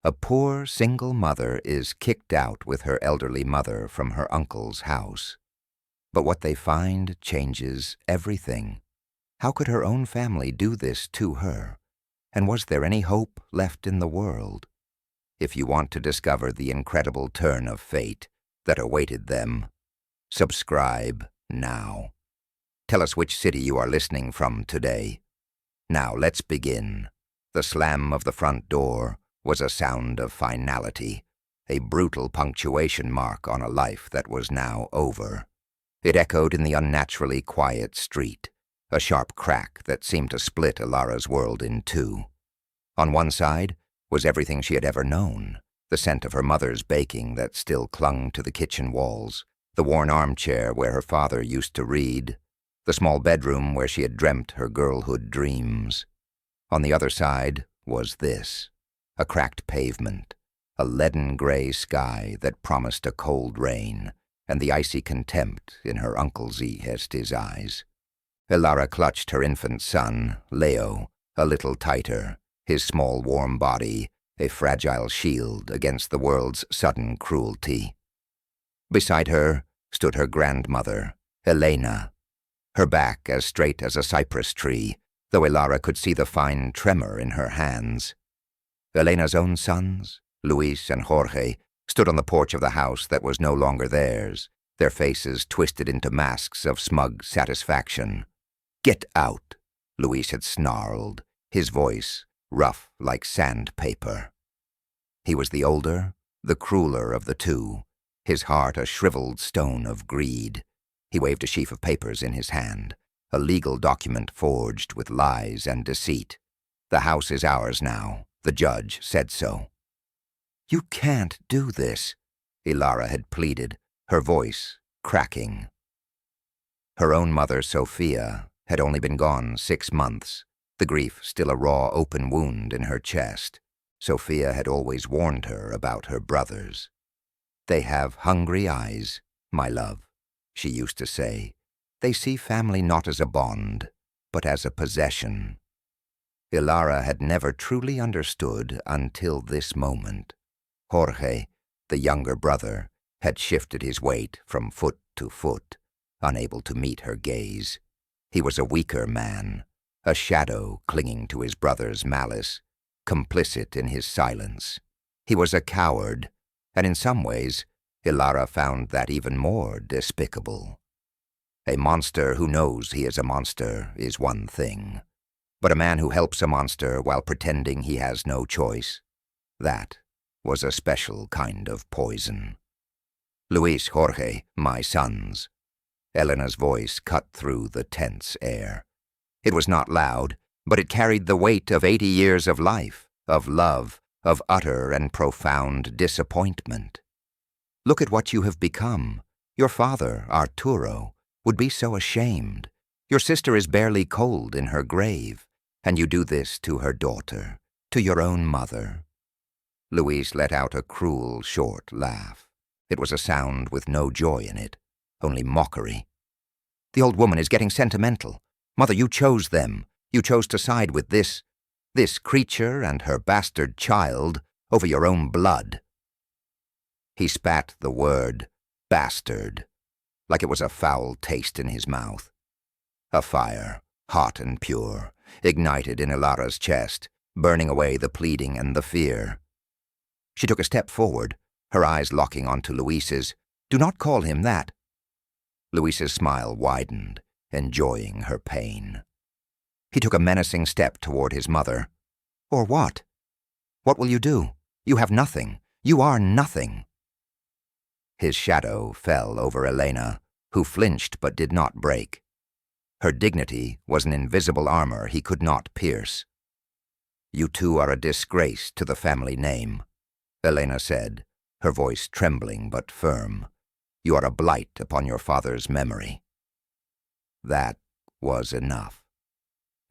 A poor single mother is kicked out with her elderly mother from her uncle's house. But what they find changes everything. How could her own family do this to her? And was there any hope left in the world? If you want to discover the incredible turn of fate that awaited them, subscribe now. Tell us which city you are listening from today. Now let's begin. The slam of the front door was a sound of finality, a brutal punctuation mark on a life that was now over. It echoed in the unnaturally quiet street, a sharp crack that seemed to split Ilara's world in two. On one side was everything she had ever known, the scent of her mother's baking that still clung to the kitchen walls, the worn armchair where her father used to read, the small bedroom where she had dreamt her girlhood dreams. On the other side was this, a cracked pavement, a leaden-gray sky that promised a cold rain, and the icy contempt in her Uncle Zihesti's eyes. Ilara clutched her infant son, Leo, a little tighter, his small warm body a fragile shield against the world's sudden cruelty. Beside her stood her grandmother, Elena, her back as straight as a cypress tree, though Ilara could see the fine tremor in her hands. Elena's own sons, Luis and Jorge, stood on the porch of the house that was no longer theirs, their faces twisted into masks of smug satisfaction. "Get out," Luis had snarled, his voice rough like sandpaper. He was the older, the crueler of the two, his heart a shriveled stone of greed. He waved a sheaf of papers in his hand, a legal document forged with lies and deceit. "The house is ours now. The judge said so." "You can't do this," Ilara had pleaded, her voice cracking. Her own mother, Sophia, had only been gone 6 months, the grief still a raw open wound in her chest. Sophia had always warned her about her brothers. "They have hungry eyes, my love," she used to say. "They see family not as a bond, but as a possession." Ilara had never truly understood until this moment. Jorge, the younger brother, had shifted his weight from foot to foot, unable to meet her gaze. He was a weaker man, a shadow clinging to his brother's malice, complicit in his silence. He was a coward, and in some ways, Ilara found that even more despicable. A monster who knows he is a monster is one thing, but a man who helps a monster while pretending he has no choice, that was a special kind of poison. "Luis, Jorge, my sons." Elena's voice cut through the tense air. It was not loud, but it carried the weight of 80 years of life, of love, of utter and profound disappointment. "Look at what you have become. Your father, Arturo, would be so ashamed. Your sister is barely cold in her grave, and you do this to her daughter, to your own mother." Luis let out a cruel, short laugh. It was a sound with no joy in it, only mockery. "The old woman is getting sentimental. Mother, you chose them. You chose to side with this creature and her bastard child over your own blood." He spat the word bastard like it was a foul taste in his mouth. A fire, hot and pure, ignited in Ilara's chest, burning away the pleading and the fear. She took a step forward, her eyes locking onto Luis's. "Do not call him that." Luis's smile widened, enjoying her pain. He took a menacing step toward his mother. "Or what? What will you do? You have nothing. You are nothing." His shadow fell over Elena, who flinched but did not break. Her dignity was an invisible armor he could not pierce. "You two are a disgrace to the family name," Elena said, her voice trembling but firm. "You are a blight upon your father's memory." That was enough.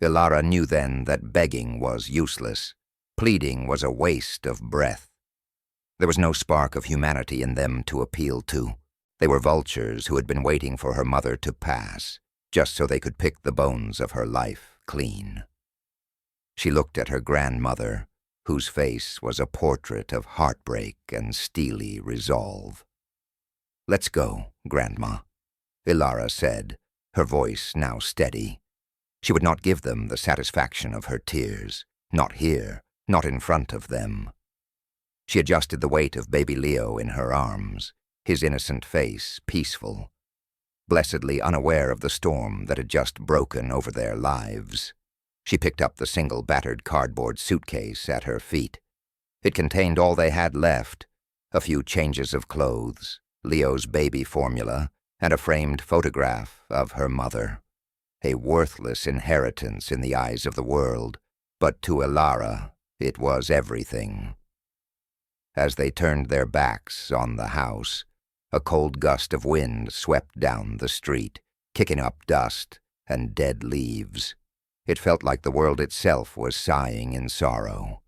Ilara knew then that begging was useless. Pleading was a waste of breath. There was no spark of humanity in them to appeal to. They were vultures who had been waiting for her mother to pass, just so they could pick the bones of her life clean. She looked at her grandmother, whose face was a portrait of heartbreak and steely resolve. "Let's go, Grandma," Ilara said, her voice now steady. She would not give them the satisfaction of her tears, not here, not in front of them. She adjusted the weight of baby Leo in her arms, his innocent face peaceful, blessedly unaware of the storm that had just broken over their lives. She picked up the single battered cardboard suitcase at her feet. It contained all they had left, a few changes of clothes, Leo's baby formula, and a framed photograph of her mother. A worthless inheritance in the eyes of the world, but to Ilara it was everything. As they turned their backs on the house, a cold gust of wind swept down the street, kicking up dust and dead leaves. It felt like the world itself was sighing in sorrow.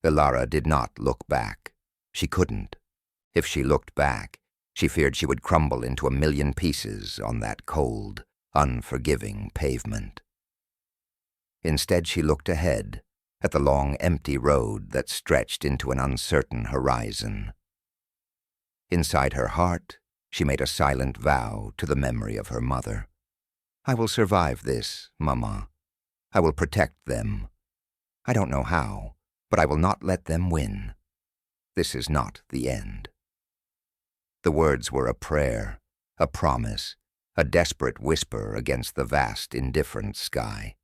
Ilara did not look back. She couldn't. If she looked back, she feared she would crumble into a million pieces on that cold, unforgiving pavement. Instead, she looked ahead, at the long, empty road that stretched into an uncertain horizon. Inside her heart, she made a silent vow to the memory of her mother. "I will survive this, Mama. I will protect them. I don't know how, but I will not let them win. This is not the end." The words were a prayer, a promise, a desperate whisper against the vast, indifferent sky.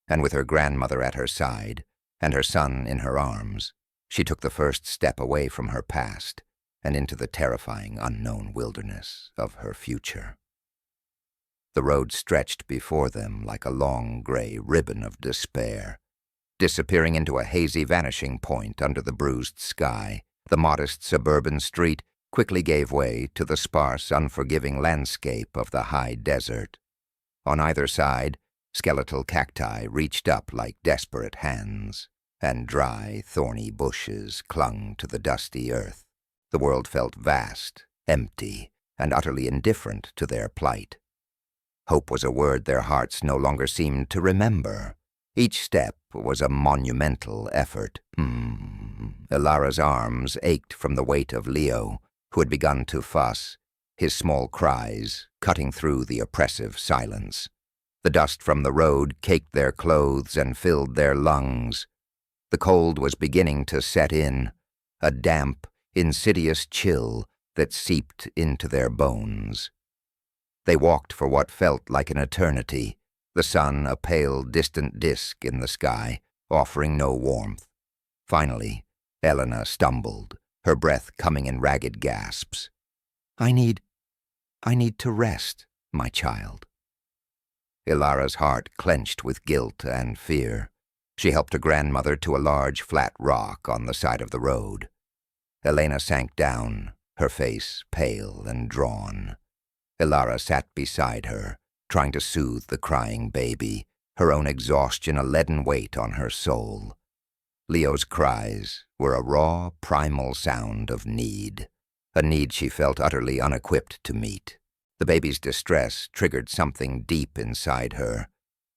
And with her grandmother at her side, and her son in her arms, she took the first step away from her past and into the terrifying unknown wilderness of her future. The road stretched before them like a long gray ribbon of despair, disappearing into a hazy vanishing point under the bruised sky. The modest suburban street quickly gave way to the sparse, unforgiving landscape of the high desert. On either side, skeletal cacti reached up like desperate hands, and dry, thorny bushes clung to the dusty earth. The world felt vast, empty, and utterly indifferent to their plight. Hope was a word their hearts no longer seemed to remember. Each step was a monumental effort. Ilara's arms ached from the weight of Leo, who had begun to fuss, his small cries cutting through the oppressive silence. The dust from the road caked their clothes and filled their lungs. The cold was beginning to set in, a damp, insidious chill that seeped into their bones. They walked for what felt like an eternity, the sun a pale, distant disk in the sky, offering no warmth. Finally, Elena stumbled, her breath coming in ragged gasps. I need to rest, my child." Ilara's heart clenched with guilt and fear. She helped her grandmother to a large, flat rock on the side of the road. Elena sank down, her face pale and drawn. Ilara sat beside her, trying to soothe the crying baby, her own exhaustion a leaden weight on her soul. Leo's cries were a raw, primal sound of need, a need she felt utterly unequipped to meet. The baby's distress triggered something deep inside her,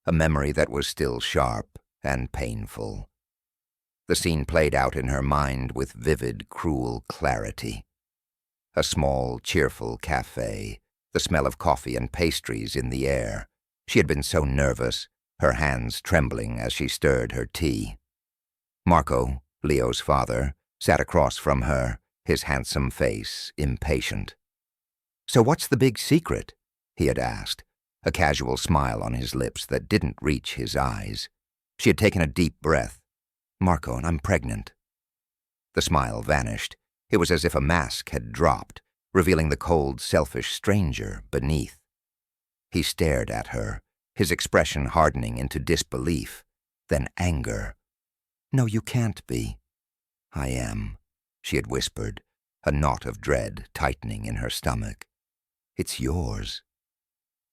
a memory that was still sharp and painful. The scene played out in her mind with vivid, cruel clarity. A small, cheerful cafe, the smell of coffee and pastries in the air. She had been so nervous, her hands trembling as she stirred her tea. Marco, Leo's father, sat across from her, his handsome face impatient. "So what's the big secret?" he had asked, a casual smile on his lips that didn't reach his eyes. She had taken a deep breath. "Marco, and I'm pregnant." The smile vanished. It was as if a mask had dropped, revealing the cold, selfish stranger beneath. He stared at her, his expression hardening into disbelief, then anger. "No, you can't be." "I am," she had whispered, a knot of dread tightening in her stomach. "It's yours."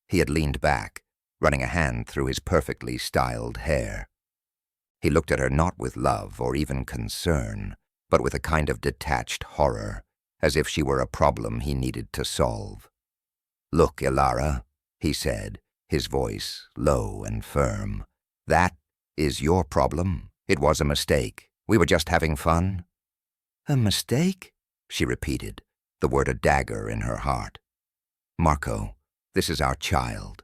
He had leaned back, running a hand through his perfectly styled hair. He looked at her not with love or even concern, but with a kind of detached horror, as if she were a problem he needed to solve. "Look, Ilara," he said, his voice low and firm. "That is your problem. It was a mistake. We were just having fun." "A mistake?" she repeated, the word a dagger in her heart. "Marco, this is our child."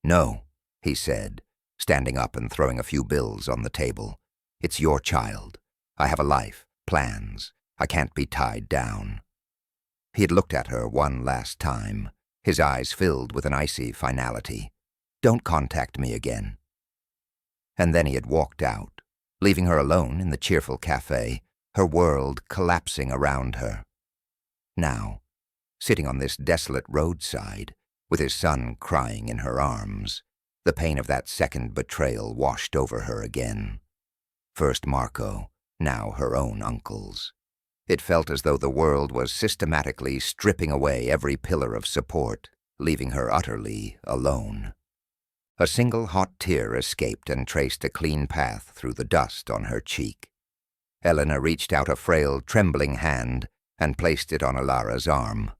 "No," he said, standing up and throwing a few bills on the table. "It's your child. I have a life, plans. I can't be tied down." He had looked at her one last time, his eyes filled with an icy finality. "Don't contact me again." And then he had walked out, leaving her alone in the cheerful cafe, her world collapsing around her. Now, sitting on this desolate roadside, with his son crying in her arms, the pain of that second betrayal washed over her again. First Marco, now her own uncles. It felt as though the world was systematically stripping away every pillar of support, leaving her utterly alone. A single hot tear escaped and traced a clean path through the dust on her cheek. Elena reached out a frail, trembling hand and placed it on Ilara's arm.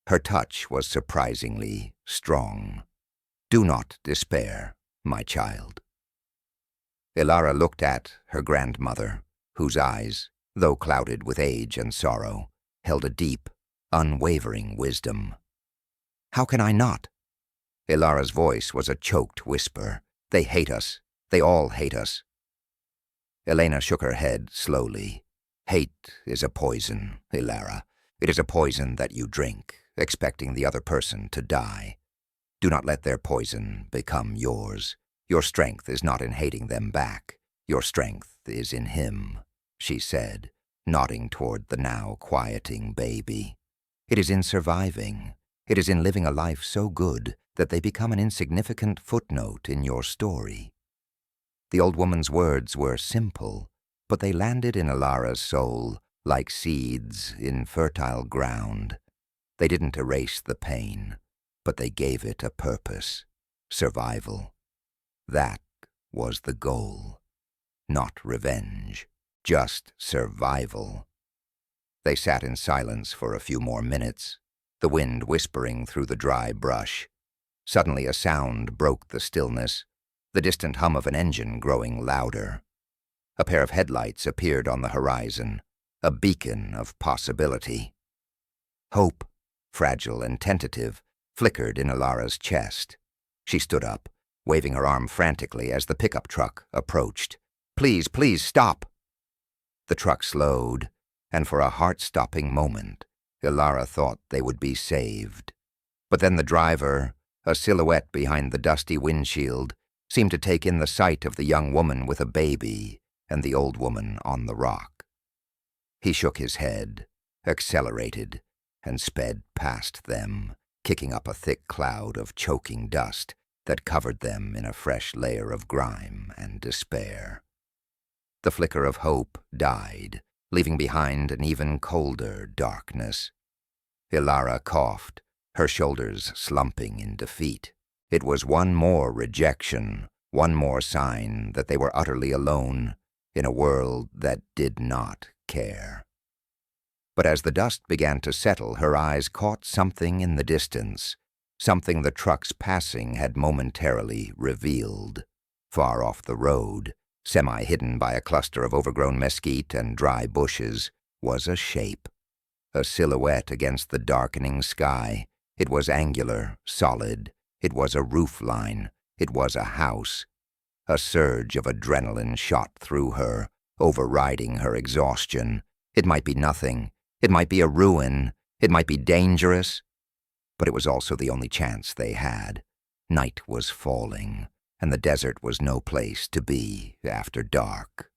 Her touch was surprisingly strong. "Do not despair, my child." Ilara looked at her grandmother, whose eyes, though clouded with age and sorrow, held a deep, unwavering wisdom. "How can I not?" Ilara's voice was a choked whisper. "They hate us. They all hate us." Elena shook her head slowly. "Hate is a poison, Ilara. It is a poison that you drink, expecting the other person to die. Do not let their poison become yours. Your strength is not in hating them back. Your strength is in him," she said, nodding toward the now quieting baby. "It is in surviving. It is in living a life so good that they become an insignificant footnote in your story." The old woman's words were simple, but they landed in Ilara's soul like seeds in fertile ground. They didn't erase the pain, but they gave it a purpose: survival. That was the goal. Not revenge, just survival. They sat in silence for a few more minutes, the wind whispering through the dry brush. Suddenly a sound broke the stillness, the distant hum of an engine growing louder. A pair of headlights appeared on the horizon, a beacon of possibility. Hope, fragile and tentative, flickered in Ilara's chest. She stood up, waving her arm frantically as the pickup truck approached. "Please, please, stop!" The truck slowed, and for a heart-stopping moment, Ilara thought they would be saved. But then the driver, a silhouette behind the dusty windshield, seemed to take in the sight of the young woman with a baby and the old woman on the rock. He shook his head, accelerated, and sped past them, kicking up a thick cloud of choking dust that covered them in a fresh layer of grime and despair. The flicker of hope died, leaving behind an even colder darkness. Ilara coughed, her shoulders slumping in defeat. It was one more rejection, one more sign that they were utterly alone in a world that did not care. But as the dust began to settle, her eyes caught something in the distance, something the truck's passing had momentarily revealed. Far off the road, semi-hidden by a cluster of overgrown mesquite and dry bushes, was a shape, a silhouette against the darkening sky. It was angular, solid. It was a roof line. It was a house. A surge of adrenaline shot through her, overriding her exhaustion. It might be nothing. It might be a ruin. It might be dangerous. But it was also the only chance they had. Night was falling, and the desert was no place to be after dark.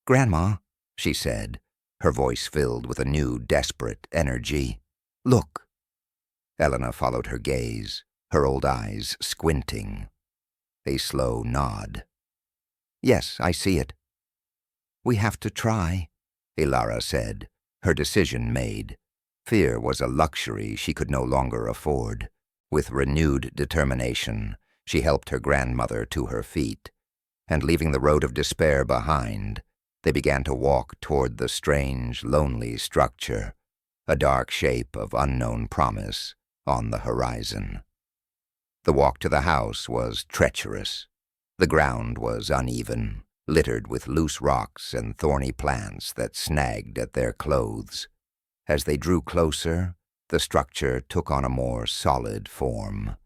"Grandma," she said, her voice filled with a new, desperate energy. "Look." Elena followed her gaze, her old eyes squinting. A slow nod. "Yes, I see it." "We have to try," Ilara said, her decision made. Fear was a luxury she could no longer afford. With renewed determination, she helped her grandmother to her feet, and leaving the road of despair behind, they began to walk toward the strange, lonely structure, a dark shape of unknown promise on the horizon. The walk to the house was treacherous. The ground was uneven, littered with loose rocks and thorny plants that snagged at their clothes. As they drew closer, the structure took on a more solid form.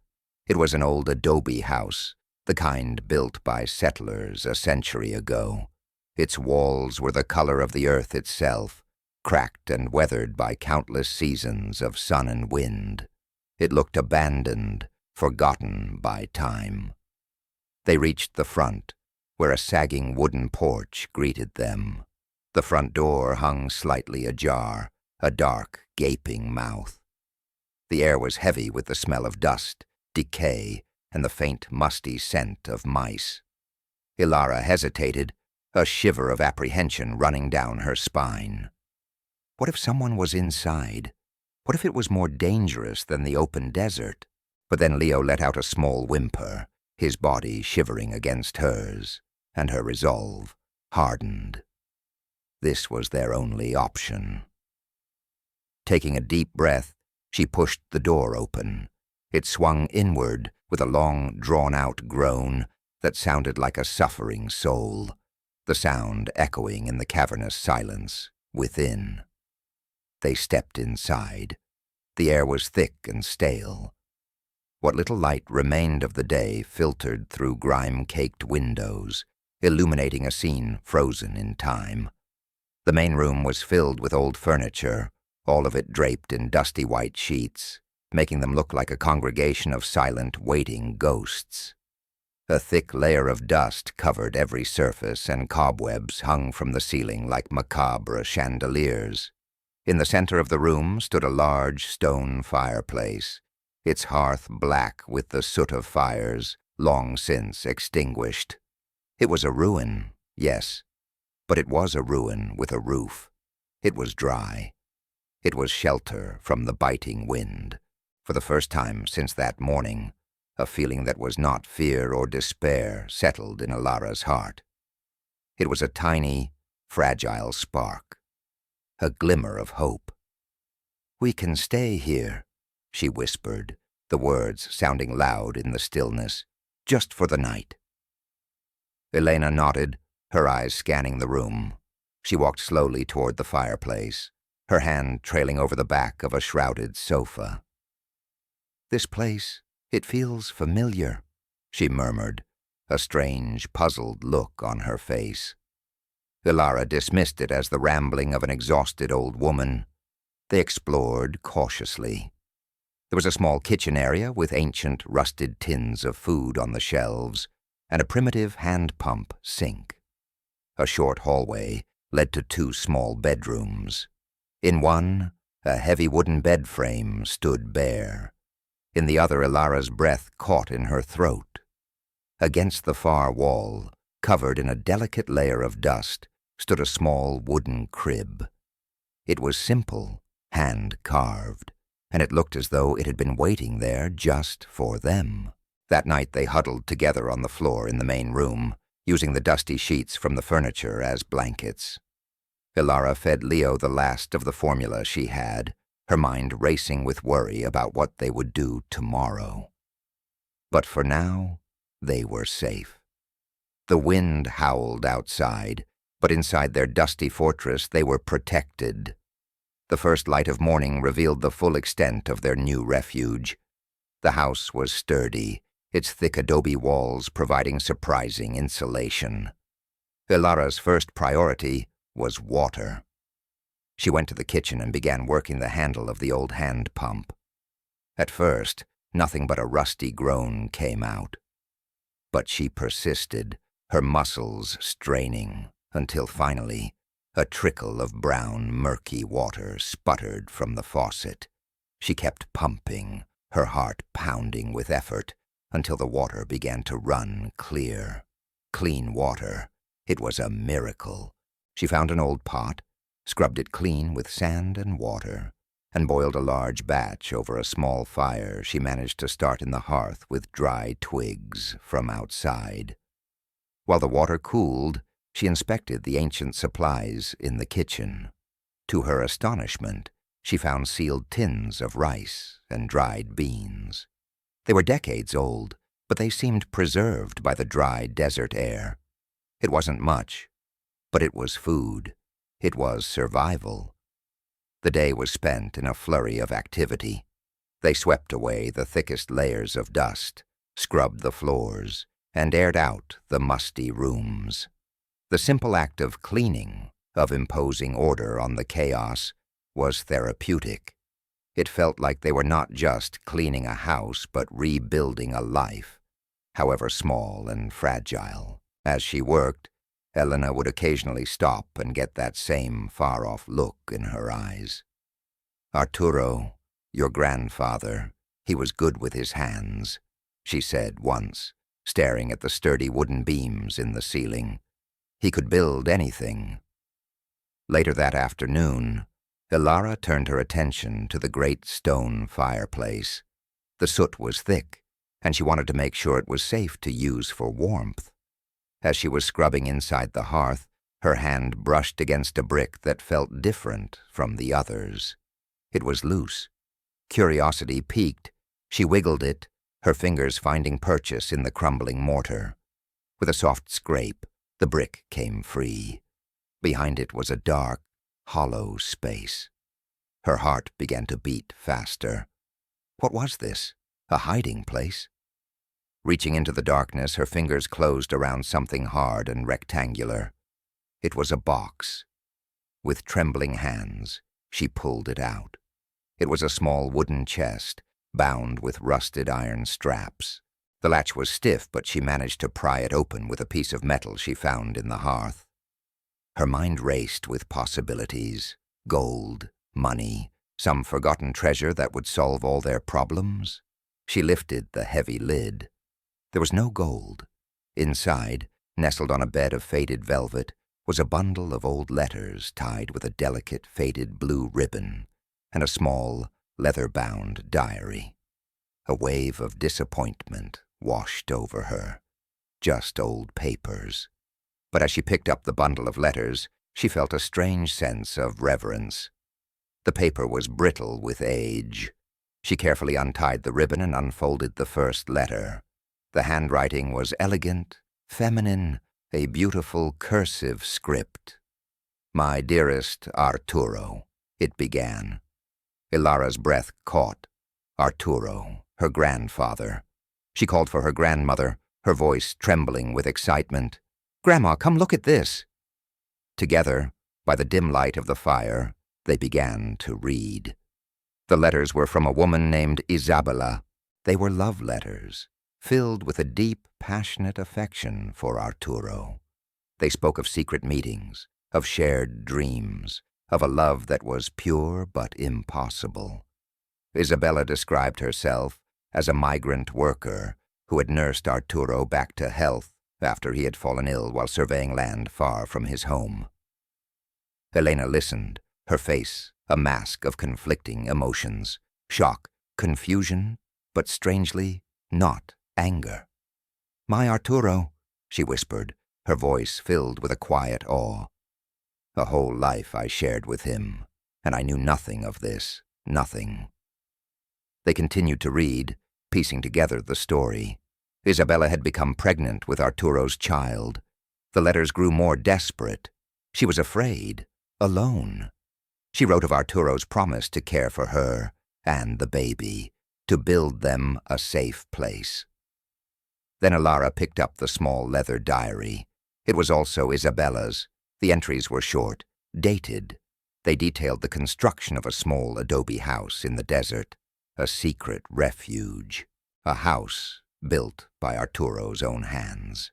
It was an old adobe house, the kind built by settlers a century ago. Its walls were the color of the earth itself, cracked and weathered by countless seasons of sun and wind. It looked abandoned, forgotten by time. They reached the front, where a sagging wooden porch greeted them. The front door hung slightly ajar, a dark, gaping mouth. The air was heavy with the smell of dust, decay, and the faint, musty scent of mice. Ilara hesitated, a shiver of apprehension running down her spine. What if someone was inside? What if it was more dangerous than the open desert? But then Leo let out a small whimper, his body shivering against hers, and her resolve hardened. This was their only option. Taking a deep breath, she pushed the door open. It swung inward with a long, drawn-out groan that sounded like a suffering soul, the sound echoing in the cavernous silence within. They stepped inside. The air was thick and stale. What little light remained of the day filtered through grime-caked windows, illuminating a scene frozen in time. The main room was filled with old furniture, all of it draped in dusty white sheets, making them look like a congregation of silent, waiting ghosts. A thick layer of dust covered every surface, and cobwebs hung from the ceiling like macabre chandeliers. In the center of the room stood a large stone fireplace, its hearth black with the soot of fires long since extinguished. It was a ruin, yes, but it was a ruin with a roof. It was dry. It was shelter from the biting wind. For the first time since that morning, a feeling that was not fear or despair settled in Ilara's heart. It was a tiny, fragile spark, a glimmer of hope. "We can stay here," she whispered, the words sounding loud in the stillness, "just for the night." Elena nodded, her eyes scanning the room. She walked slowly toward the fireplace, her hand trailing over the back of a shrouded sofa. "This place, it feels familiar," she murmured, a strange, puzzled look on her face. Ilara dismissed it as the rambling of an exhausted old woman. They explored cautiously. There was a small kitchen area with ancient, rusted tins of food on the shelves and a primitive hand-pump sink. A short hallway led to 2 small bedrooms. In one, a heavy wooden bed frame stood bare. In the other, Ilara's breath caught in her throat. Against the far wall, covered in a delicate layer of dust, stood a small wooden crib. It was simple, hand-carved, and it looked as though it had been waiting there just for them. That night they huddled together on the floor in the main room, using the dusty sheets from the furniture as blankets. Ilara fed Leo the last of the formula she had, her mind racing with worry about what they would do tomorrow. But for now, they were safe. The wind howled outside, but inside their dusty fortress they were protected. The first light of morning revealed the full extent of their new refuge. The house was sturdy, its thick adobe walls providing surprising insulation. Ilara's first priority was water. She went to the kitchen and began working the handle of the old hand pump. At first, nothing but a rusty groan came out. But she persisted, her muscles straining, until finally, a trickle of brown, murky water sputtered from the faucet. She kept pumping, her heart pounding with effort, until the water began to run clear. Clean water. It was a miracle. She found an old pot, scrubbed it clean with sand and water, and boiled a large batch over a small fire she managed to start in the hearth with dry twigs from outside. While the water cooled, she inspected the ancient supplies in the kitchen. To her astonishment, she found sealed tins of rice and dried beans. They were decades old, but they seemed preserved by the dry desert air. It wasn't much, but it was food. It was survival. The day was spent in a flurry of activity. They swept away the thickest layers of dust, scrubbed the floors, and aired out the musty rooms. The simple act of cleaning, of imposing order on the chaos, was therapeutic. It felt like they were not just cleaning a house, but rebuilding a life, however small and fragile. As she worked, Elena would occasionally stop and get that same far-off look in her eyes. "Arturo, your grandfather, he was good with his hands," she said once, staring at the sturdy wooden beams in the ceiling. "He could build anything." Later that afternoon, Ilara turned her attention to the great stone fireplace. The soot was thick, and she wanted to make sure it was safe to use for warmth. As she was scrubbing inside the hearth, her hand brushed against a brick that felt different from the others. It was loose. Curiosity piqued. She wiggled it, her fingers finding purchase in the crumbling mortar. With a soft scrape, the brick came free. Behind it was a dark, hollow space. Her heart began to beat faster. What was this? A hiding place? Reaching into the darkness, her fingers closed around something hard and rectangular. It was a box. With trembling hands, she pulled it out. It was a small wooden chest, bound with rusted iron straps. The latch was stiff, but she managed to pry it open with a piece of metal she found in the hearth. Her mind raced with possibilities: gold, money, some forgotten treasure that would solve all their problems. She lifted the heavy lid. There was no gold. Inside, nestled on a bed of faded velvet, was a bundle of old letters tied with a delicate faded blue ribbon and a small, leather-bound diary. A wave of disappointment washed over her. Just old papers. But as she picked up the bundle of letters, she felt a strange sense of reverence. The paper was brittle with age. She carefully untied the ribbon and unfolded the first letter. The handwriting was elegant, feminine, a beautiful cursive script. "My dearest Arturo," it began. Ilara's breath caught. Arturo, her grandfather. She called for her grandmother, her voice trembling with excitement. "Grandma, come look at this." Together, by the dim light of the fire, they began to read. The letters were from a woman named Isabella. They were love letters, filled with a deep, passionate affection for Arturo. They spoke of secret meetings, of shared dreams, of a love that was pure but impossible. Isabella described herself as a migrant worker who had nursed Arturo back to health after he had fallen ill while surveying land far from his home. Elena listened, her face a mask of conflicting emotions: shock, confusion, but strangely not anger. "My Arturo," she whispered, her voice filled with a quiet awe. "A whole life I shared with him, and I knew nothing of this, nothing." They continued to read, piecing together the story. Isabella had become pregnant with Arturo's child. The letters grew more desperate. She was afraid, alone. She wrote of Arturo's promise to care for her and the baby, to build them a safe place. Then Ilara picked up the small leather diary. It was also Isabella's. The entries were short, dated. They detailed the construction of a small adobe house in the desert, a secret refuge, a house built by Arturo's own hands.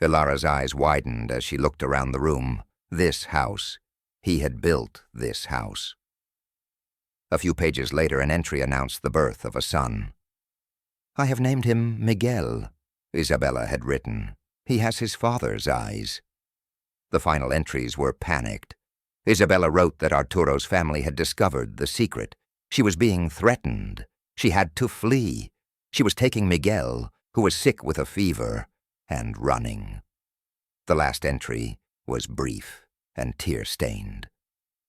Ilara's eyes widened as she looked around the room. This house. He had built this house. A few pages later, an entry announced the birth of a son. "I have named him Miguel," Isabella had written. "He has his father's eyes." The final entries were panicked. Isabella wrote that Arturo's family had discovered the secret. She was being threatened. She had to flee. She was taking Miguel, who was sick with a fever, and running. The last entry was brief and tear-stained.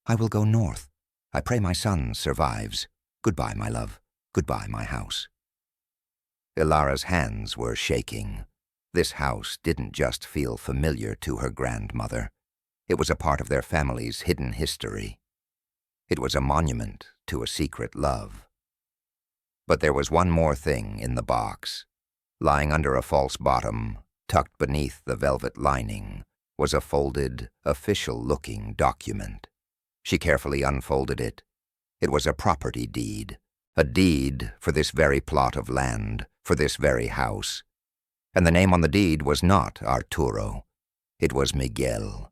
"I will go north. I pray my son survives. Goodbye, my love. Goodbye, my house." Ilara's hands were shaking. This house didn't just feel familiar to her grandmother. It was a part of their family's hidden history. It was a monument to a secret love. But there was one more thing in the box. Lying under a false bottom, tucked beneath the velvet lining, was a folded, official-looking document. She carefully unfolded it. It was a property deed. A deed for this very plot of land, for this very house. And the name on the deed was not Arturo. It was Miguel.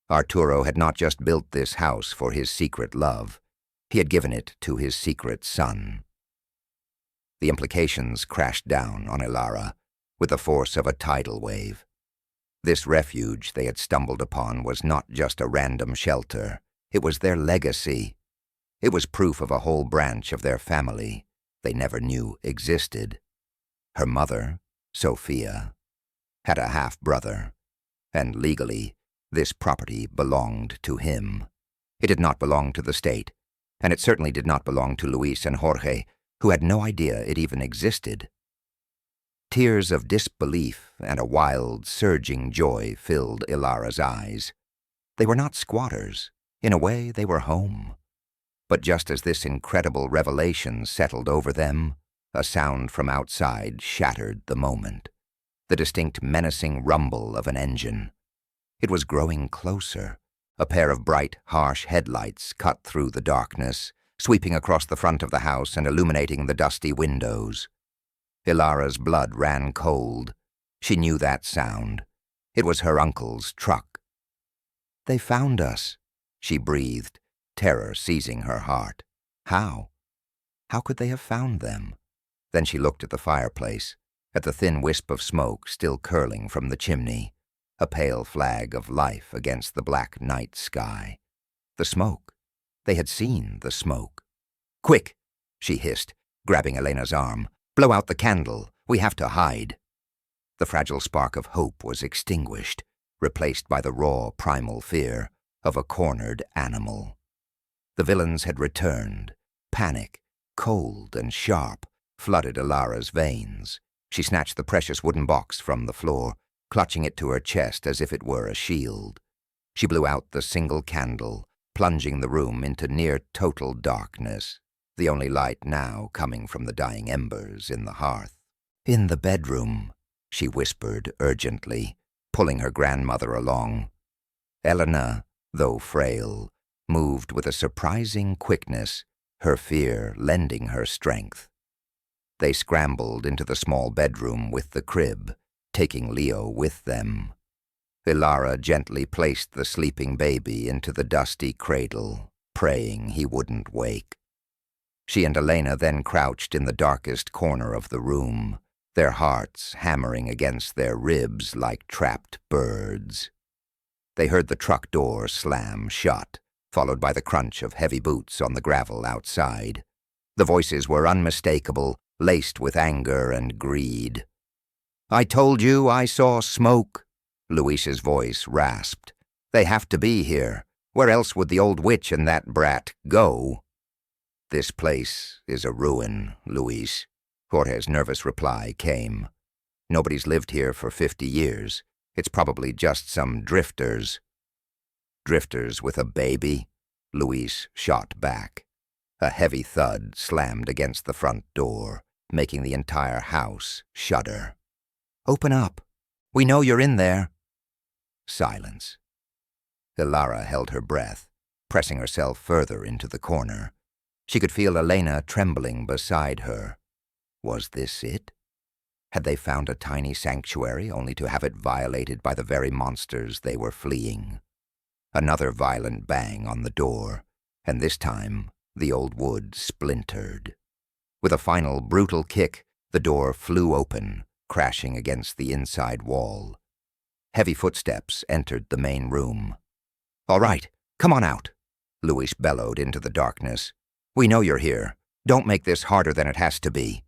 Arturo had not just built this house for his secret love. He had given it to his secret son. The implications crashed down on Ilara with the force of a tidal wave. This refuge they had stumbled upon was not just a random shelter. It was their legacy. It was proof of a whole branch of their family they never knew existed. Her mother, Sophia, had a half-brother, and legally, this property belonged to him. It did not belong to the state, and it certainly did not belong to Luis and Jorge, who had no idea it even existed. Tears of disbelief and a wild, surging joy filled Ilara's eyes. They were not squatters. In a way, they were home. But just as this incredible revelation settled over them, a sound from outside shattered the moment. The distinct, menacing rumble of an engine. It was growing closer. A pair of bright, harsh headlights cut through the darkness, sweeping across the front of the house and illuminating the dusty windows. Ilara's blood ran cold. She knew that sound. It was her uncle's truck. "They found us," she breathed, terror seizing her heart. How? How could they have found them? Then she looked at the fireplace, at the thin wisp of smoke still curling from the chimney, a pale flag of life against the black night sky. The smoke. They had seen the smoke. "Quick!" she hissed, grabbing Elena's arm. "Blow out the candle. We have to hide." The fragile spark of hope was extinguished, replaced by the raw, primal fear of a cornered animal. The villains had returned. Panic, cold and sharp, flooded Ilara's veins. She snatched the precious wooden box from the floor, clutching it to her chest as if it were a shield. She blew out the single candle, plunging the room into near-total darkness, the only light now coming from the dying embers in the hearth. "In the bedroom," she whispered urgently, pulling her grandmother along. Elena, though frail, moved with a surprising quickness, her fear lending her strength. They scrambled into the small bedroom with the crib, taking Leo with them. Ilara gently placed the sleeping baby into the dusty cradle, praying he wouldn't wake. She and Elena then crouched in the darkest corner of the room, their hearts hammering against their ribs like trapped birds. They heard the truck door slam shut, followed by the crunch of heavy boots on the gravel outside. The voices were unmistakable, laced with anger and greed. "I told you I saw smoke," Luis's voice rasped. "They have to be here. Where else would the old witch and that brat go?" "This place is a ruin, Luis," Jorge's nervous reply came. "Nobody's lived here for 50 years. It's probably just some drifters." "Drifters with a baby?" Luis shot back. A heavy thud slammed against the front door, making the entire house shudder. "Open up. We know you're in there." Silence. Ilara held her breath, pressing herself further into the corner. She could feel Elena trembling beside her. Was this it? Had they found a tiny sanctuary only to have it violated by the very monsters they were fleeing? Another violent bang on the door, and this time the old wood splintered. With a final brutal kick, the door flew open, crashing against the inside wall. Heavy footsteps entered the main room. "All right, come on out," Luis bellowed into the darkness. "We know you're here. Don't make this harder than it has to be."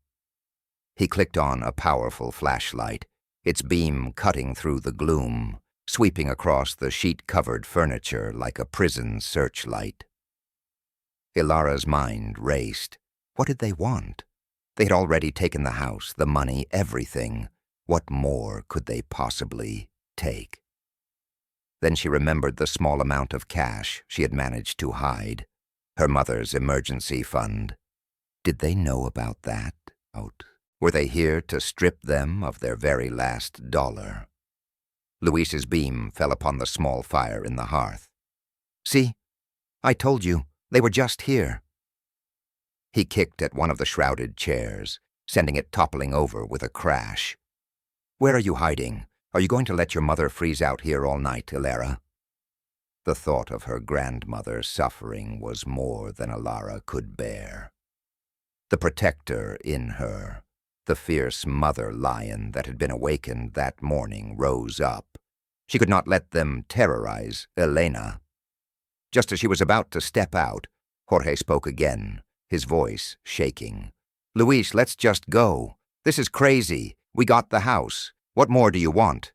He clicked on a powerful flashlight, its beam cutting through the gloom, sweeping across the sheet-covered furniture like a prison searchlight. Ilara's mind raced. What did they want? They had already taken the house, the money, everything. What more could they possibly take? Then she remembered the small amount of cash she had managed to hide, her mother's emergency fund. Did they know about that? Were they here to strip them of their very last dollar? Luis's beam fell upon the small fire in the hearth. "See? I told you, they were just here." He kicked at one of the shrouded chairs, sending it toppling over with a crash. "Where are you hiding? Are you going to let your mother freeze out here all night, Ilara?" The thought of her grandmother suffering was more than Ilara could bear. The protector in her, the fierce mother lion that had been awakened that morning, rose up. She could not let them terrorize Elena. Just as she was about to step out, Jorge spoke again, his voice shaking. "Luis, let's just go. This is crazy. We got the house. What more do you want?"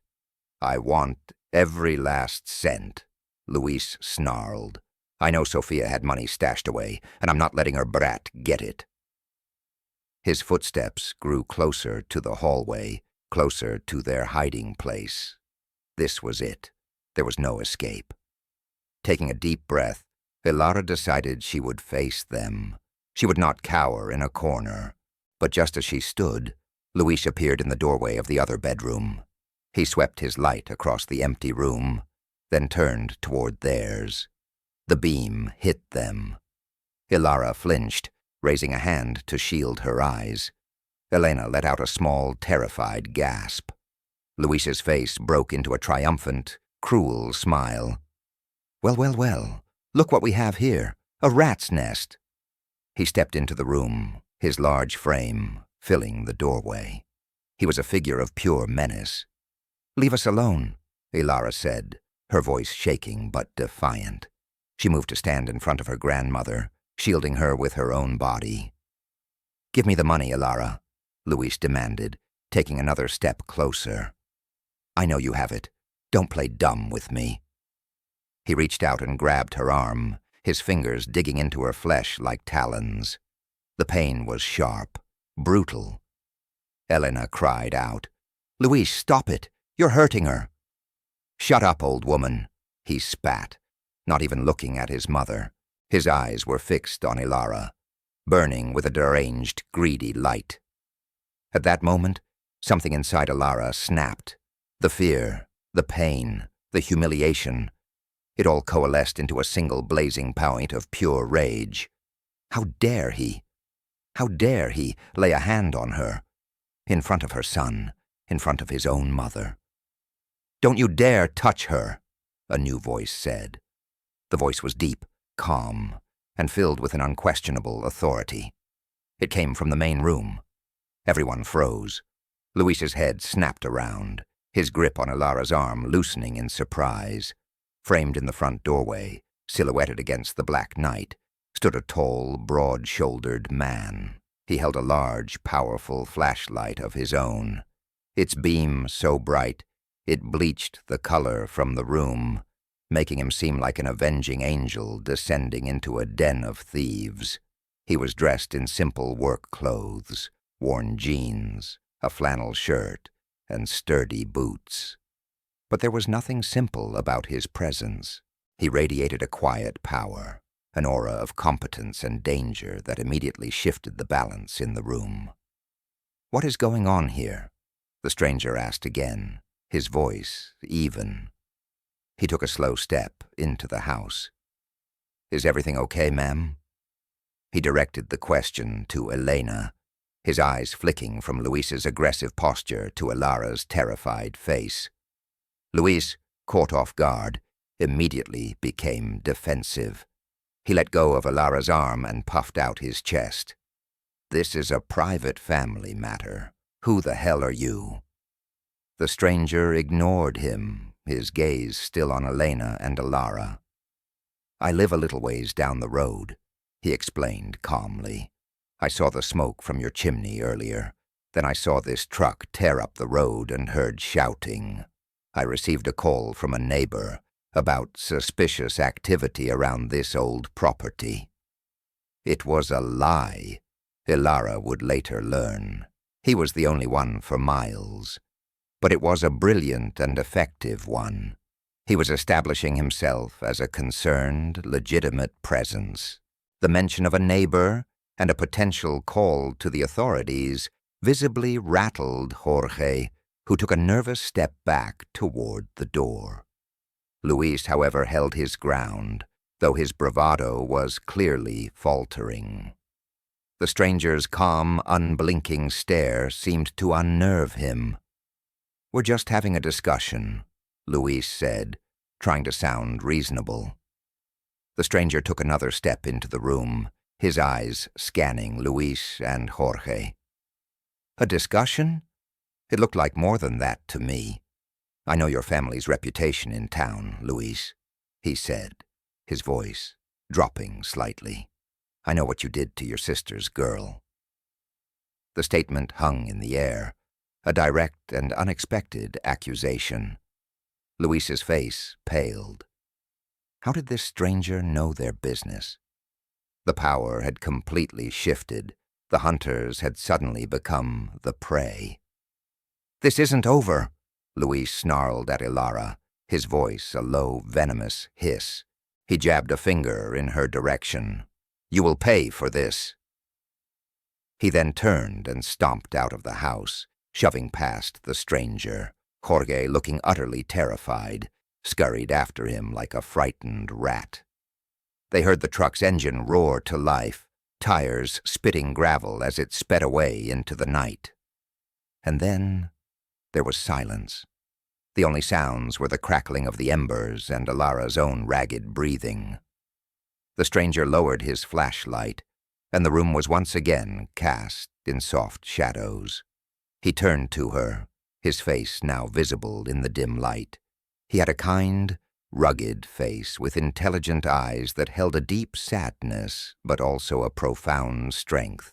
"I want every last cent," Luis snarled. "I know Sophia had money stashed away, and I'm not letting her brat get it." His footsteps grew closer to the hallway, closer to their hiding place. This was it. There was no escape. Taking a deep breath, Ilara decided she would face them. She would not cower in a corner. But just as she stood, Luis appeared in the doorway of the other bedroom. He swept his light across the empty room, then turned toward theirs. The beam hit them. Ilara flinched, raising a hand to shield her eyes. Elena let out a small, terrified gasp. Luis's face broke into a triumphant, cruel smile. Well, well, well, look what we have here, a rat's nest." He stepped into the room, his large frame filling the doorway. He was a figure of pure menace. "Leave us alone," Ilara said, her voice shaking but defiant. She moved to stand in front of her grandmother, shielding her with her own body. "Give me the money, Ilara," Luis demanded, taking another step closer. "I know you have it. Don't play dumb with me." He reached out and grabbed her arm, his fingers digging into her flesh like talons. The pain was sharp, brutal. Elena cried out, "Luis, stop it! You're hurting her!" "Shut up, old woman," he spat, not even looking at his mother. His eyes were fixed on Ilara, burning with a deranged, greedy light. At that moment, something inside Ilara snapped. The fear, the pain, the humiliation. It all coalesced into a single blazing point of pure rage. How dare he? How dare he lay a hand on her? In front of her son, in front of his own mother. "Don't you dare touch her," a new voice said. The voice was deep, calm, and filled with an unquestionable authority. It came from the main room. Everyone froze. Luis's head snapped around, his grip on Ilara's arm loosening in surprise. Framed in the front doorway, silhouetted against the black night, stood a tall, broad-shouldered man. He held a large, powerful flashlight of his own. Its beam so bright, it bleached the color from the room, making him seem like an avenging angel descending into a den of thieves. He was dressed in simple work clothes, worn jeans, a flannel shirt, and sturdy boots. But there was nothing simple about his presence. He radiated a quiet power, an aura of competence and danger that immediately shifted the balance in the room. "What is going on here?" the stranger asked again, his voice even. He took a slow step into the house. "Is everything okay, ma'am?" He directed the question to Elena, his eyes flicking from Luis's aggressive posture to Ilara's terrified face. Luis, caught off guard, immediately became defensive. He let go of Ilara's arm and puffed out his chest. "This is a private family matter. Who the hell are you?" The stranger ignored him, his gaze still on Elena and Ilara. "I live a little ways down the road," he explained calmly. "I saw the smoke from your chimney earlier. Then I saw this truck tear up the road and heard shouting. I received a call from a neighbor about suspicious activity around this old property." It was a lie, Ilara would later learn. He was the only one for miles. but it was a brilliant and effective one. He was establishing himself as a concerned, legitimate presence. The mention of a neighbor and a potential call to the authorities visibly rattled Jorge, who took a nervous step back toward the door. Luis, however, held his ground, though his bravado was clearly faltering. The stranger's calm, unblinking stare seemed to unnerve him. "We're just having a discussion," Luis said, trying to sound reasonable. The stranger took another step into the room, his eyes scanning Luis and Jorge. "A discussion? It looked like more than that to me. I know your family's reputation in town, Luis," he said, his voice dropping slightly. "I know what you did to your sister's girl." The statement hung in the air, a direct and unexpected accusation. Luis's face paled. How did this stranger know their business? The power had completely shifted. The hunters had suddenly become the prey. "This isn't over," Luis snarled at Ilara, his voice a low, venomous hiss. He jabbed a finger in her direction. "You will pay for this." He then turned and stomped out of the house, shoving past the stranger. Jorge, looking utterly terrified, scurried after him like a frightened rat. They heard the truck's engine roar to life, tires spitting gravel as it sped away into the night. And then there was silence. The only sounds were the crackling of the embers and Ilara's own ragged breathing. The stranger lowered his flashlight, and the room was once again cast in soft shadows. He turned to her, his face now visible in the dim light. He had a kind, rugged face with intelligent eyes that held a deep sadness but also a profound strength.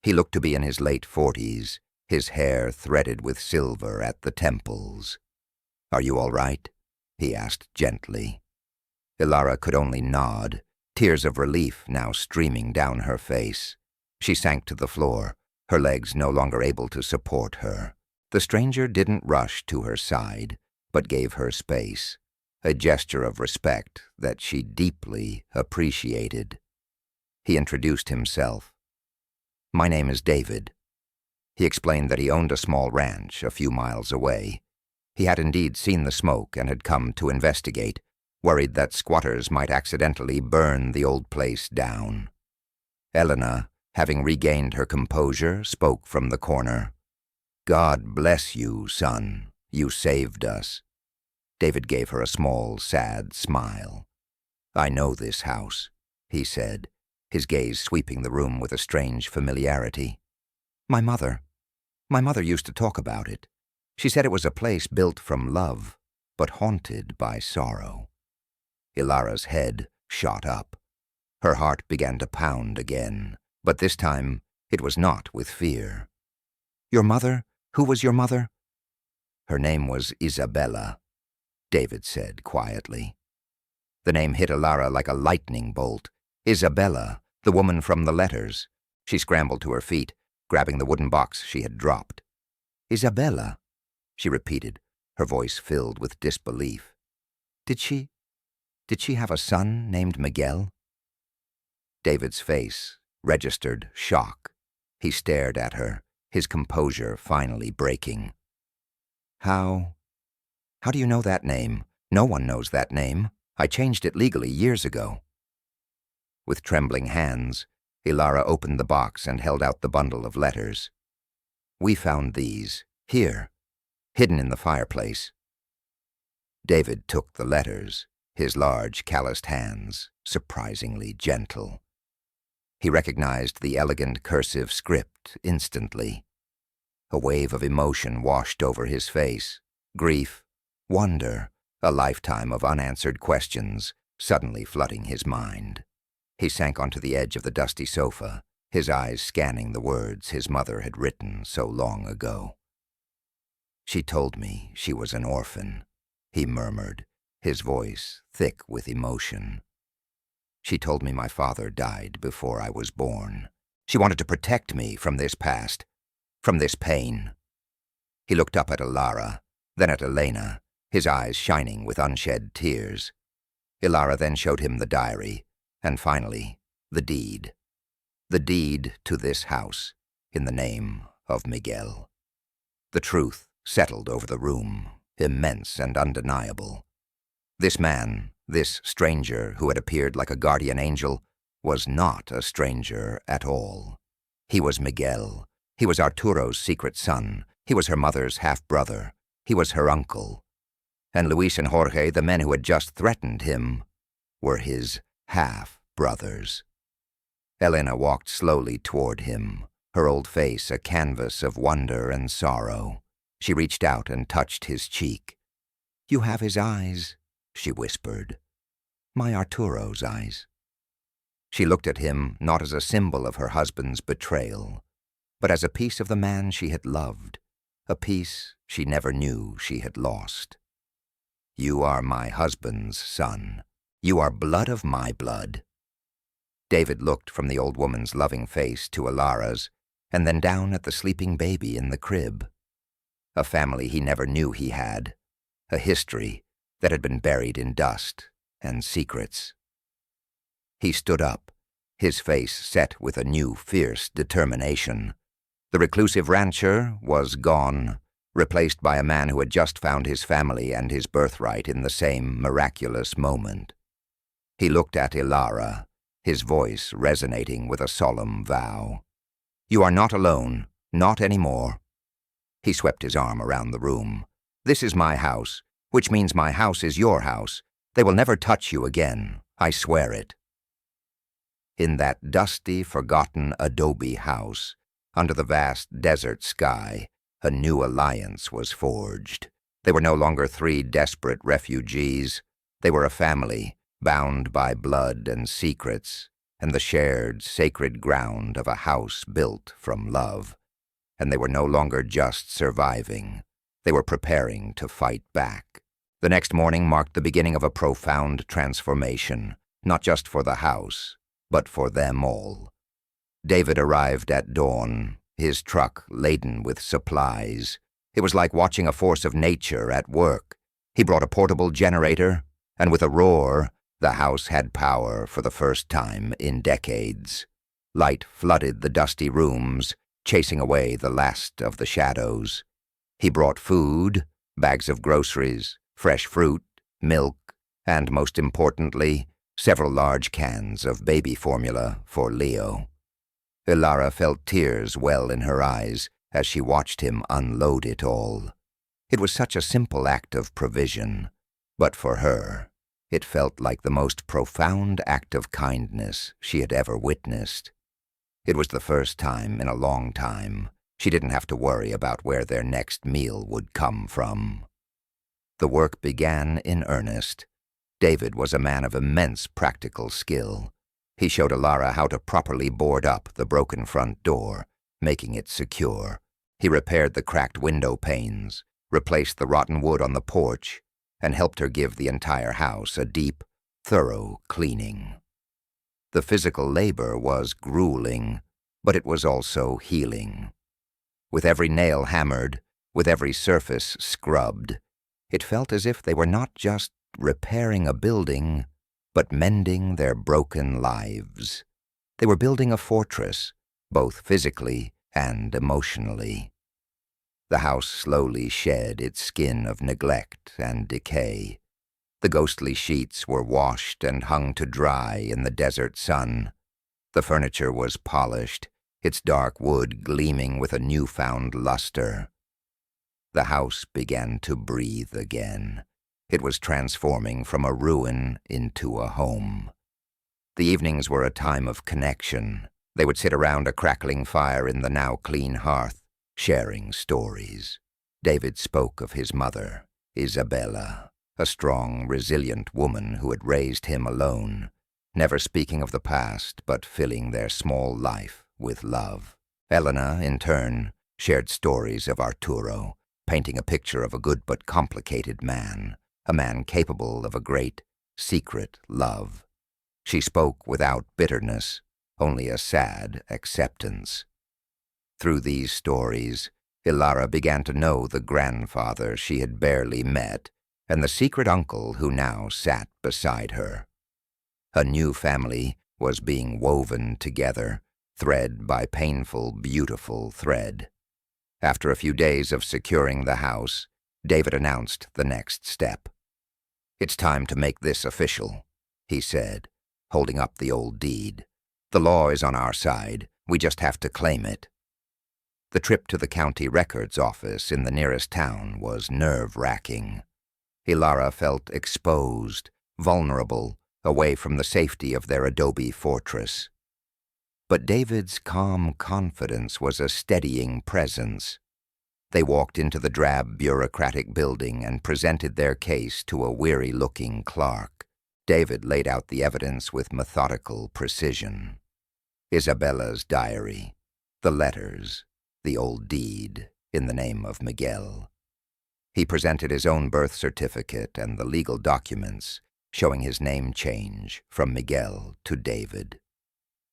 He looked to be in his late 40s, his hair threaded with silver at the temples. "Are you all right?" he asked gently. Ilara could only nod, tears of relief now streaming down her face. She sank to the floor, her legs no longer able to support her. The stranger didn't rush to her side, but gave her space, a gesture of respect that she deeply appreciated. He introduced himself. "My name is David." He explained that he owned a small ranch a few miles away. He had indeed seen the smoke and had come to investigate, worried that squatters might accidentally burn the old place down. Elena, having regained her composure, spoke from the corner. "God bless you, son. You saved us." David gave her a small, sad smile. "I know this house," he said, his gaze sweeping the room with a strange familiarity. My mother used to talk about it. She said it was a place built from love, but haunted by sorrow." Ilara's head shot up. Her heart began to pound again, but this time it was not with fear. "Your mother? Who was your mother?" "Her name was Isabella," David said quietly. The name hit Ilara like a lightning bolt. Isabella, the woman from the letters. She scrambled to her feet, grabbing the wooden box she had dropped. "Isabella," she repeated, her voice filled with disbelief. Did she have a son named Miguel?" David's face registered shock. He stared at her, his composure finally breaking. How do you know that name? No one knows that name. I changed it legally years ago." With trembling hands, Ilara opened the box and held out the bundle of letters. "We found these, here, hidden in the fireplace." David took the letters, his large, calloused hands surprisingly gentle. He recognized the elegant cursive script instantly. A wave of emotion washed over his face, grief, wonder, a lifetime of unanswered questions suddenly flooding his mind. He sank onto the edge of the dusty sofa, his eyes scanning the words his mother had written so long ago. "She told me she was an orphan," he murmured, his voice thick with emotion. "She told me my father died before I was born. She wanted to protect me from this past, from this pain." He looked up at Ilara, then at Elena, his eyes shining with unshed tears. Ilara then showed him the diary, and finally, the deed. The deed to this house, in the name of Miguel. The truth settled over the room, immense and undeniable. This man, this stranger who had appeared like a guardian angel, was not a stranger at all. He was Miguel. He was Arturo's secret son. He was her mother's half-brother. He was her uncle. And Luis and Jorge, the men who had just threatened him, were his half-brothers. Elena walked slowly toward him, her old face a canvas of wonder and sorrow. She reached out and touched his cheek. "You have his eyes," she whispered. "My Arturo's eyes." She looked at him not as a symbol of her husband's betrayal, but as a piece of the man she had loved, a piece she never knew she had lost. "You are my husband's son. You are blood of my blood." David looked from the old woman's loving face to Ilara's, and then down at the sleeping baby in the crib. A family he never knew he had, a history that had been buried in dust and secrets. He stood up, his face set with a new fierce determination. The reclusive rancher was gone, replaced by a man who had just found his family and his birthright in the same miraculous moment. He looked at Ilara, his voice resonating with a solemn vow. "You are not alone, not anymore." He swept his arm around the room. "This is my house, which means my house is your house. They will never touch you again, I swear it." In that dusty, forgotten adobe house, under the vast desert sky, a new alliance was forged. They were no longer three desperate refugees. They were a family, bound by blood and secrets, and the shared, sacred ground of a house built from love. And they were no longer just surviving. They were preparing to fight back. The next morning marked the beginning of a profound transformation, not just for the house, but for them all. David arrived at dawn, his truck laden with supplies. It was like watching a force of nature at work. He brought a portable generator, and with a roar, the house had power for the first time in decades. Light flooded the dusty rooms, chasing away the last of the shadows. He brought food, bags of groceries, fresh fruit, milk, and most importantly, several large cans of baby formula for Leo. Ilara felt tears well in her eyes as she watched him unload it all. It was such a simple act of provision, but for her, it felt like the most profound act of kindness she had ever witnessed. It was the first time in a long time she didn't have to worry about where their next meal would come from. The work began in earnest. David was a man of immense practical skill. He showed Ilara how to properly board up the broken front door, making it secure. He repaired the cracked window panes, replaced the rotten wood on the porch, and helped her give the entire house a deep, thorough cleaning. The physical labor was grueling, but it was also healing. With every nail hammered, with every surface scrubbed, it felt as if they were not just repairing a building, but mending their broken lives. They were building a fortress, both physically and emotionally. The house slowly shed its skin of neglect and decay. The ghostly sheets were washed and hung to dry in the desert sun. The furniture was polished, its dark wood gleaming with a newfound luster. The house began to breathe again. It was transforming from a ruin into a home. The evenings were a time of connection. They would sit around a crackling fire in the now clean hearth, sharing stories. David spoke of his mother, Isabella, a strong, resilient woman who had raised him alone, never speaking of the past but filling their small life with love. Elena, in turn, shared stories of Arturo, painting a picture of a good but complicated man, a man capable of a great, secret love. She spoke without bitterness, only a sad acceptance. Through these stories, Ilara began to know the grandfather she had barely met and the secret uncle who now sat beside her. A new family was being woven together, thread by painful, beautiful thread. After a few days of securing the house, David announced the next step. "It's time to make this official," he said, holding up the old deed. "The law is on our side. We just have to claim it." The trip to the county records office in the nearest town was nerve-wracking. Ilara felt exposed, vulnerable, away from the safety of their adobe fortress. But David's calm confidence was a steadying presence. They walked into the drab bureaucratic building and presented their case to a weary-looking clerk. David laid out the evidence with methodical precision. Isabella's diary, the letters, the old deed in the name of Miguel. He presented his own birth certificate and the legal documents showing his name change from Miguel to David.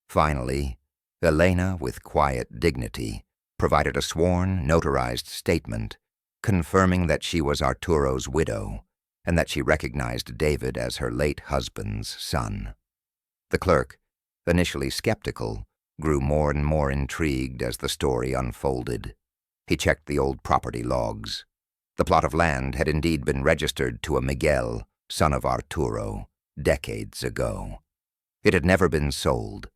Finally, Elena, with quiet dignity, provided a sworn, notarized statement confirming that she was Arturo's widow and that she recognized David as her late husband's son. The clerk, initially skeptical, grew more and more intrigued as the story unfolded. He checked the old property logs. The plot of land had indeed been registered to a Miguel, son of Arturo, decades ago. It had never been sold.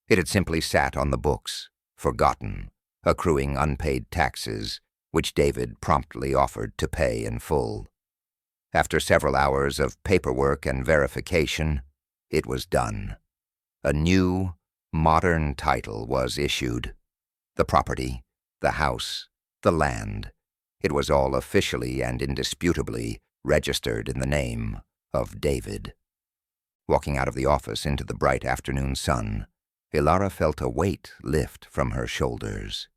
It had simply sat on the books, forgotten, accruing unpaid taxes, which David promptly offered to pay in full. After several hours of paperwork and verification, it was done. A new, modern title was issued. The property, the house, the land, it was all officially and indisputably registered in the name of David. Walking out of the office into the bright afternoon sun, Ilara felt a weight lift from her shoulders.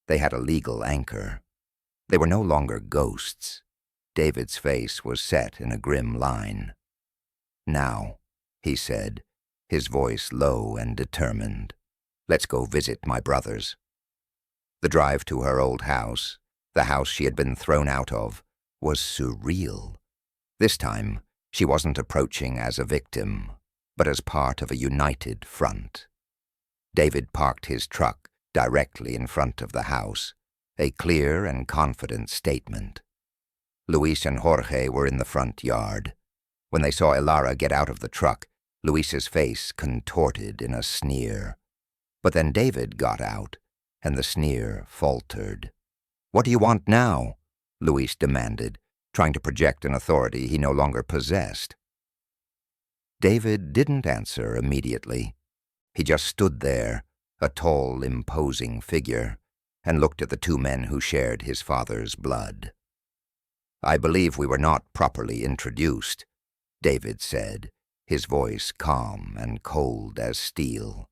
They had a legal anchor. They were no longer ghosts. David's face was set in a grim line. "Now," he said, his voice low and determined, "let's go visit my brothers." The drive to her old house, the house she had been thrown out of, was surreal. This time, she wasn't approaching as a victim, but as part of a united front. David parked his truck directly in front of the house, a clear and confident statement. Luis and Jorge were in the front yard. When they saw Ilara get out of the truck, Luis's face contorted in a sneer. But then David got out, and the sneer faltered. "What do you want now?" Luis demanded, trying to project an authority he no longer possessed. David didn't answer immediately. He just stood there, a tall, imposing figure, and looked at the two men who shared his father's blood. "I believe we were not properly introduced," David said, his voice calm and cold as steel.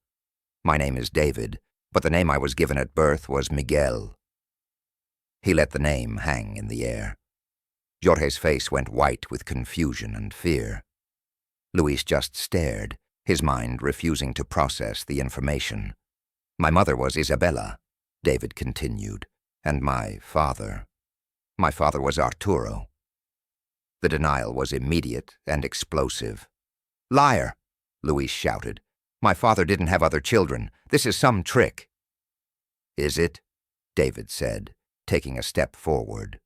"My name is David, but the name I was given at birth was Miguel." He let the name hang in the air. Jorge's face went white with confusion and fear. Luis just stared, his mind refusing to process the information. "My mother was Isabella," David continued, "and my father was Arturo." The denial was immediate and explosive. "Liar!" Luis shouted. "My father didn't have other children. This is some trick." "Is it?" David said, taking a step forward.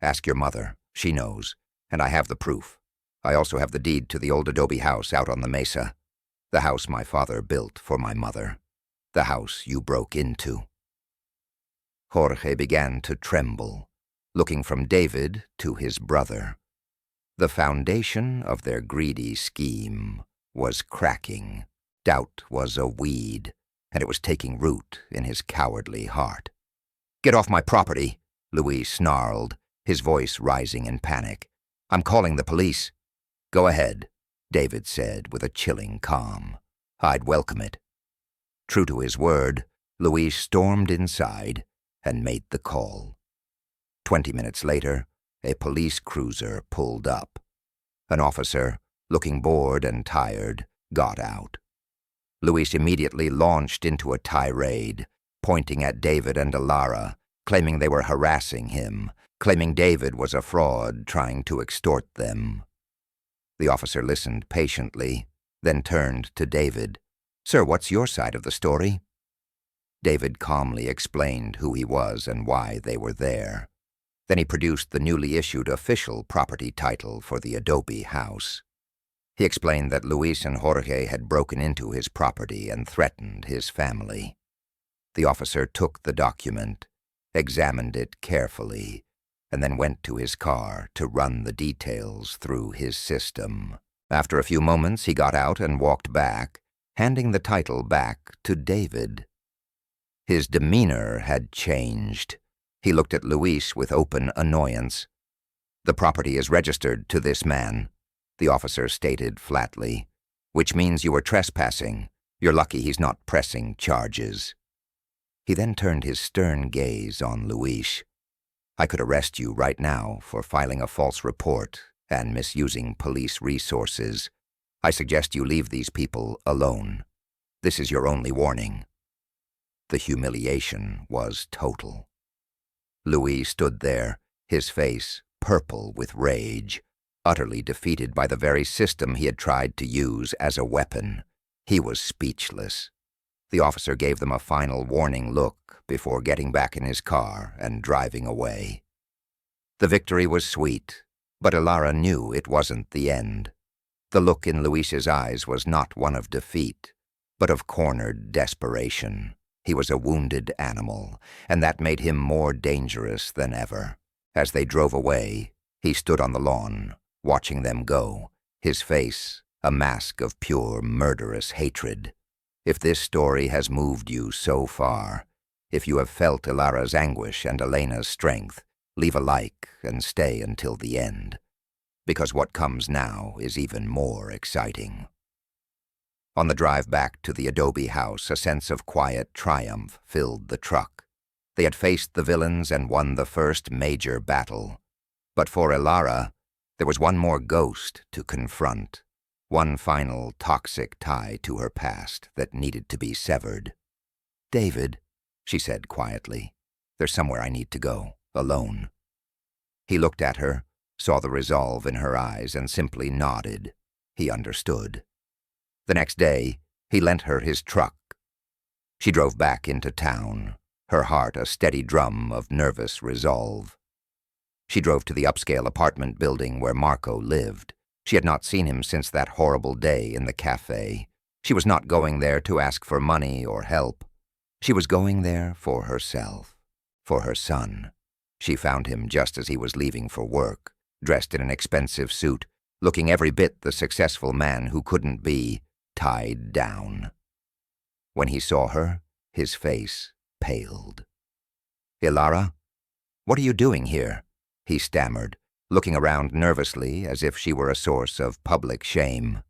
"Ask your mother. She knows, and I have the proof. I also have the deed to the old adobe house out on the mesa. The house my father built for my mother. The house you broke into." Jorge began to tremble, looking from David to his brother. The foundation of their greedy scheme was cracking. Doubt was a weed, and it was taking root in his cowardly heart. "Get off my property," Luis snarled, his voice rising in panic. "I'm calling the police." "Go ahead," David said with a chilling calm. "I'd welcome it." True to his word, Luis stormed inside and made the call. 20 minutes later, a police cruiser pulled up. An officer, looking bored and tired, got out. Luis immediately launched into a tirade, pointing at David and Ilara, claiming they were harassing him, claiming David was a fraud trying to extort them. The officer listened patiently, then turned to David. "Sir, what's your side of the story?" David calmly explained who he was and why they were there. Then he produced the newly issued official property title for the adobe house. He explained that Luis and Jorge had broken into his property and threatened his family. The officer took the document, examined it carefully, and then went to his car to run the details through his system. After a few moments, he got out and walked back, handing the title back to David. His demeanor had changed. He looked at Luis with open annoyance. "The property is registered to this man," the officer stated flatly, "which means you are trespassing. You're lucky he's not pressing charges." He then turned his stern gaze on Luis. "I could arrest you right now for filing a false report and misusing police resources. I suggest you leave these people alone. This is your only warning." The humiliation was total. Luis stood there, his face purple with rage, utterly defeated by the very system he had tried to use as a weapon. He was speechless. The officer gave them a final warning look before getting back in his car and driving away. The victory was sweet, but Ilara knew it wasn't the end. The look in Luis's eyes was not one of defeat, but of cornered desperation. He was a wounded animal, and that made him more dangerous than ever. As they drove away, he stood on the lawn, watching them go, his face a mask of pure murderous hatred. If this story has moved you so far, if you have felt Ilara's anguish and Elena's strength, leave a like and stay until the end, because what comes now is even more exciting. On the drive back to the adobe house, a sense of quiet triumph filled the truck. They had faced the villains and won the first major battle. But for Ilara, there was one more ghost to confront, one final toxic tie to her past that needed to be severed. "David," she said quietly, "there's somewhere I need to go, alone." He looked at her, saw the resolve in her eyes, and simply nodded. He understood. The next day, he lent her his truck. She drove back into town, her heart a steady drum of nervous resolve. She drove to the upscale apartment building where Marco lived. She had not seen him since that horrible day in the cafe. She was not going there to ask for money or help. She was going there for herself, for her son. She found him just as he was leaving for work, dressed in an expensive suit, looking every bit the successful man who couldn't be, tied down. When he saw her, his face paled. "Ilara, what are you doing here?" he stammered, looking around nervously as if she were a source of public shame.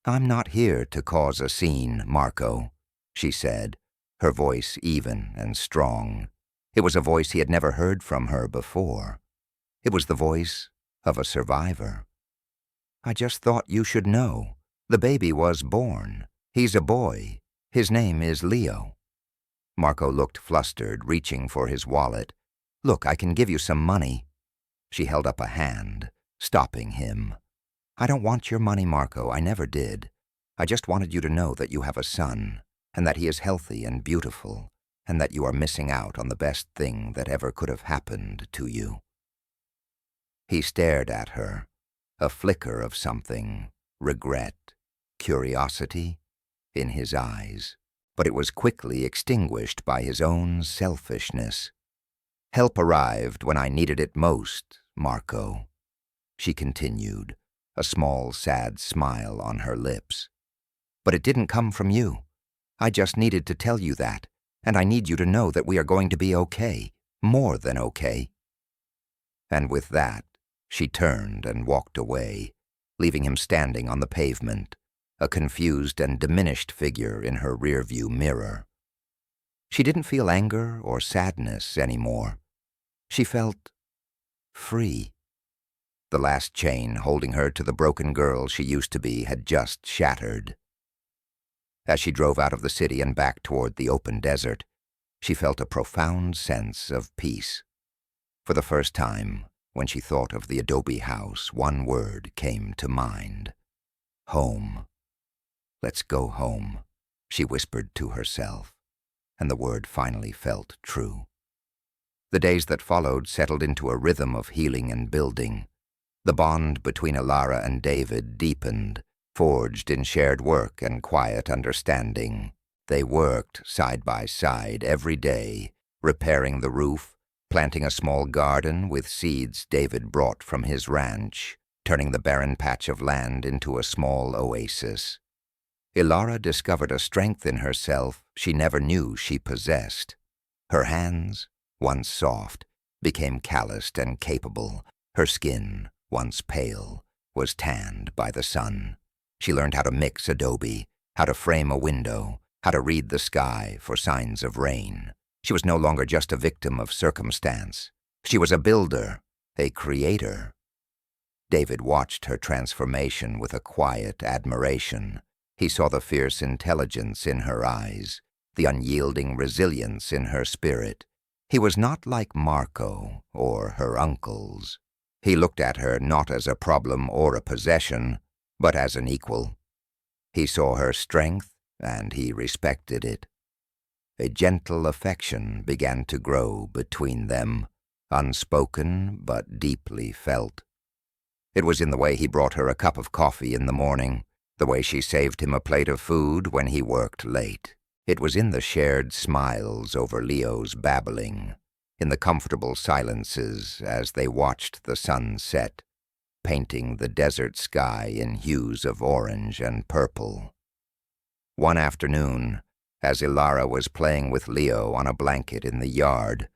"I'm not here to cause a scene, Marco," she said, her voice even and strong. It was a voice he had never heard from her before. It was the voice of a survivor. "I just thought you should know. The baby was born. He's a boy. His name is Leo." Marco looked flustered, reaching for his wallet. "Look, I can give you some money." She held up a hand, stopping him. "I don't want your money, Marco. I never did. I just wanted you to know that you have a son, and that he is healthy and beautiful, and that you are missing out on the best thing that ever could have happened to you." He stared at her, a flicker of something, regret, curiosity, in his eyes, but it was quickly extinguished by his own selfishness. "Help arrived when I needed it most, Marco," she continued, a small, sad smile on her lips. "But it didn't come from you. I just needed to tell you that, and I need you to know that we are going to be okay, more than okay." And with that, she turned and walked away, leaving him standing on the pavement, a confused and diminished figure in her rearview mirror. She didn't feel anger or sadness anymore. She felt free. The last chain holding her to the broken girl she used to be had just shattered. As she drove out of the city and back toward the open desert, she felt a profound sense of peace. For the first time, when she thought of the adobe house, one word came to mind: home. "Let's go home," she whispered to herself, and the word finally felt true. The days that followed settled into a rhythm of healing and building. The bond between Ilara and David deepened, forged in shared work and quiet understanding. They worked side by side every day, repairing the roof, planting a small garden with seeds David brought from his ranch, turning the barren patch of land into a small oasis. Ilara discovered a strength in herself she never knew she possessed. Her hands, once soft, became calloused and capable. Her skin, once pale, was tanned by the sun. She learned how to mix adobe, how to frame a window, how to read the sky for signs of rain. She was no longer just a victim of circumstance. She was a builder, a creator. David watched her transformation with a quiet admiration. He saw the fierce intelligence in her eyes, the unyielding resilience in her spirit. He was not like Marco or her uncles. He looked at her not as a problem or a possession, but as an equal. He saw her strength, and he respected it. A gentle affection began to grow between them, unspoken but deeply felt. It was in the way he brought her a cup of coffee in the morning, the way she saved him a plate of food when he worked late. It was in the shared smiles over Leo's babbling, in the comfortable silences as they watched the sun set, painting the desert sky in hues of orange and purple. One afternoon, as Ilara was playing with Leo on a blanket in the yard,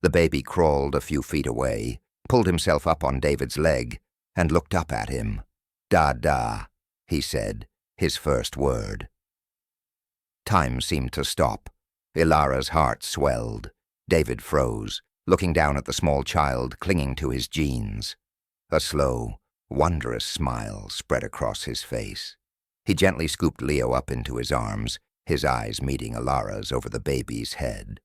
the baby crawled a few feet away, pulled himself up on David's leg, and looked up at him. "Dada," he said, his first word. Time seemed to stop. Ilara's heart swelled. David froze, looking down at the small child clinging to his jeans. A slow, wondrous smile spread across his face. He gently scooped Leo up into his arms, his eyes meeting Ilara's over the baby's head.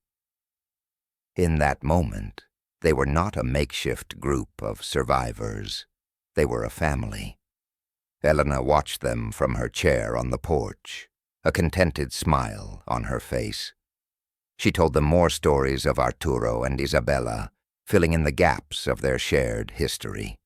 In that moment, they were not a makeshift group of survivors. They were a family. Elena watched them from her chair on the porch, a contented smile on her face. She told them more stories of Arturo and Isabella, filling in the gaps of their shared history.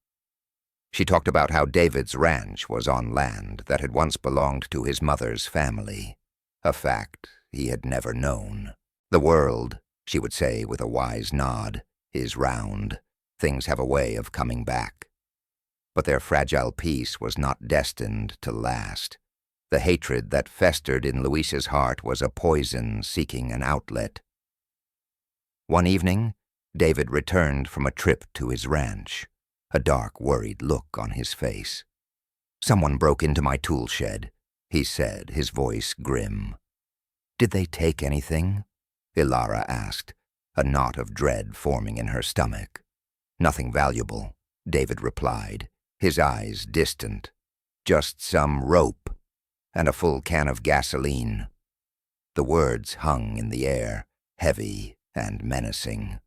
She talked about how David's ranch was on land that had once belonged to his mother's family, a fact he had never known. "The world," she would say with a wise nod, "is round. Things have a way of coming back." But their fragile peace was not destined to last. The hatred that festered in Luis's heart was a poison seeking an outlet. One evening, David returned from a trip to his ranch, a dark, worried look on his face. "Someone broke into my tool shed," he said, his voice grim. "Did they take anything?" Ilara asked, a knot of dread forming in her stomach. "Nothing valuable," David replied, his eyes distant. "Just some rope and a full can of gasoline." The words hung in the air, heavy and menacing.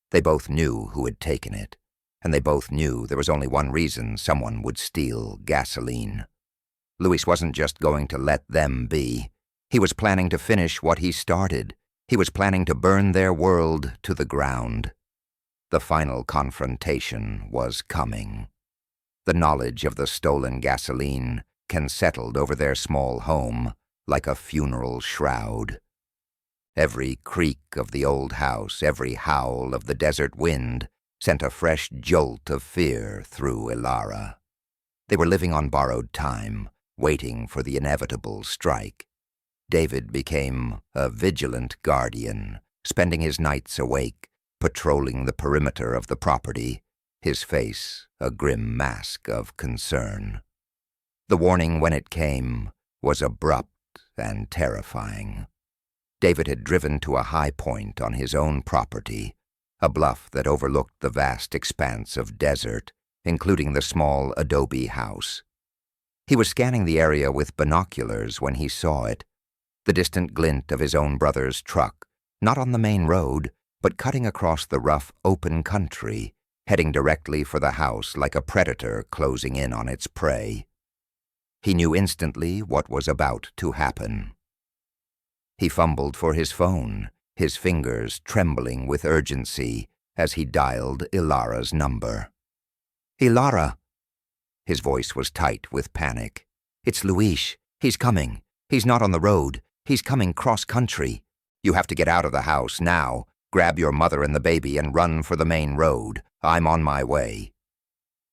They both knew who had taken it, and they both knew there was only one reason someone would steal gasoline. Luis wasn't just going to let them be. He was planning to finish what he started. He was planning to burn their world to the ground. The final confrontation was coming. The knowledge of the stolen gasoline settled over their small home like a funeral shroud. Every creak of the old house, every howl of the desert wind sent a fresh jolt of fear through Ilara. They were living on borrowed time, waiting for the inevitable strike. David became a vigilant guardian, spending his nights awake, patrolling the perimeter of the property, his face a grim mask of concern. The warning, when it came, was abrupt and terrifying. David had driven to a high point on his own property, a bluff that overlooked the vast expanse of desert, including the small adobe house. He was scanning the area with binoculars when he saw it, the distant glint of his own brother's truck, not on the main road, but cutting across the rough, open country, heading directly for the house like a predator closing in on its prey. He knew instantly what was about to happen. He fumbled for his phone, his fingers trembling with urgency as he dialed Ilara's number. "Ilara!" His voice was tight with panic. "It's Luis. He's coming. He's not on the road. He's coming cross-country. You have to get out of the house now. Grab your mother and the baby and run for the main road. I'm on my way."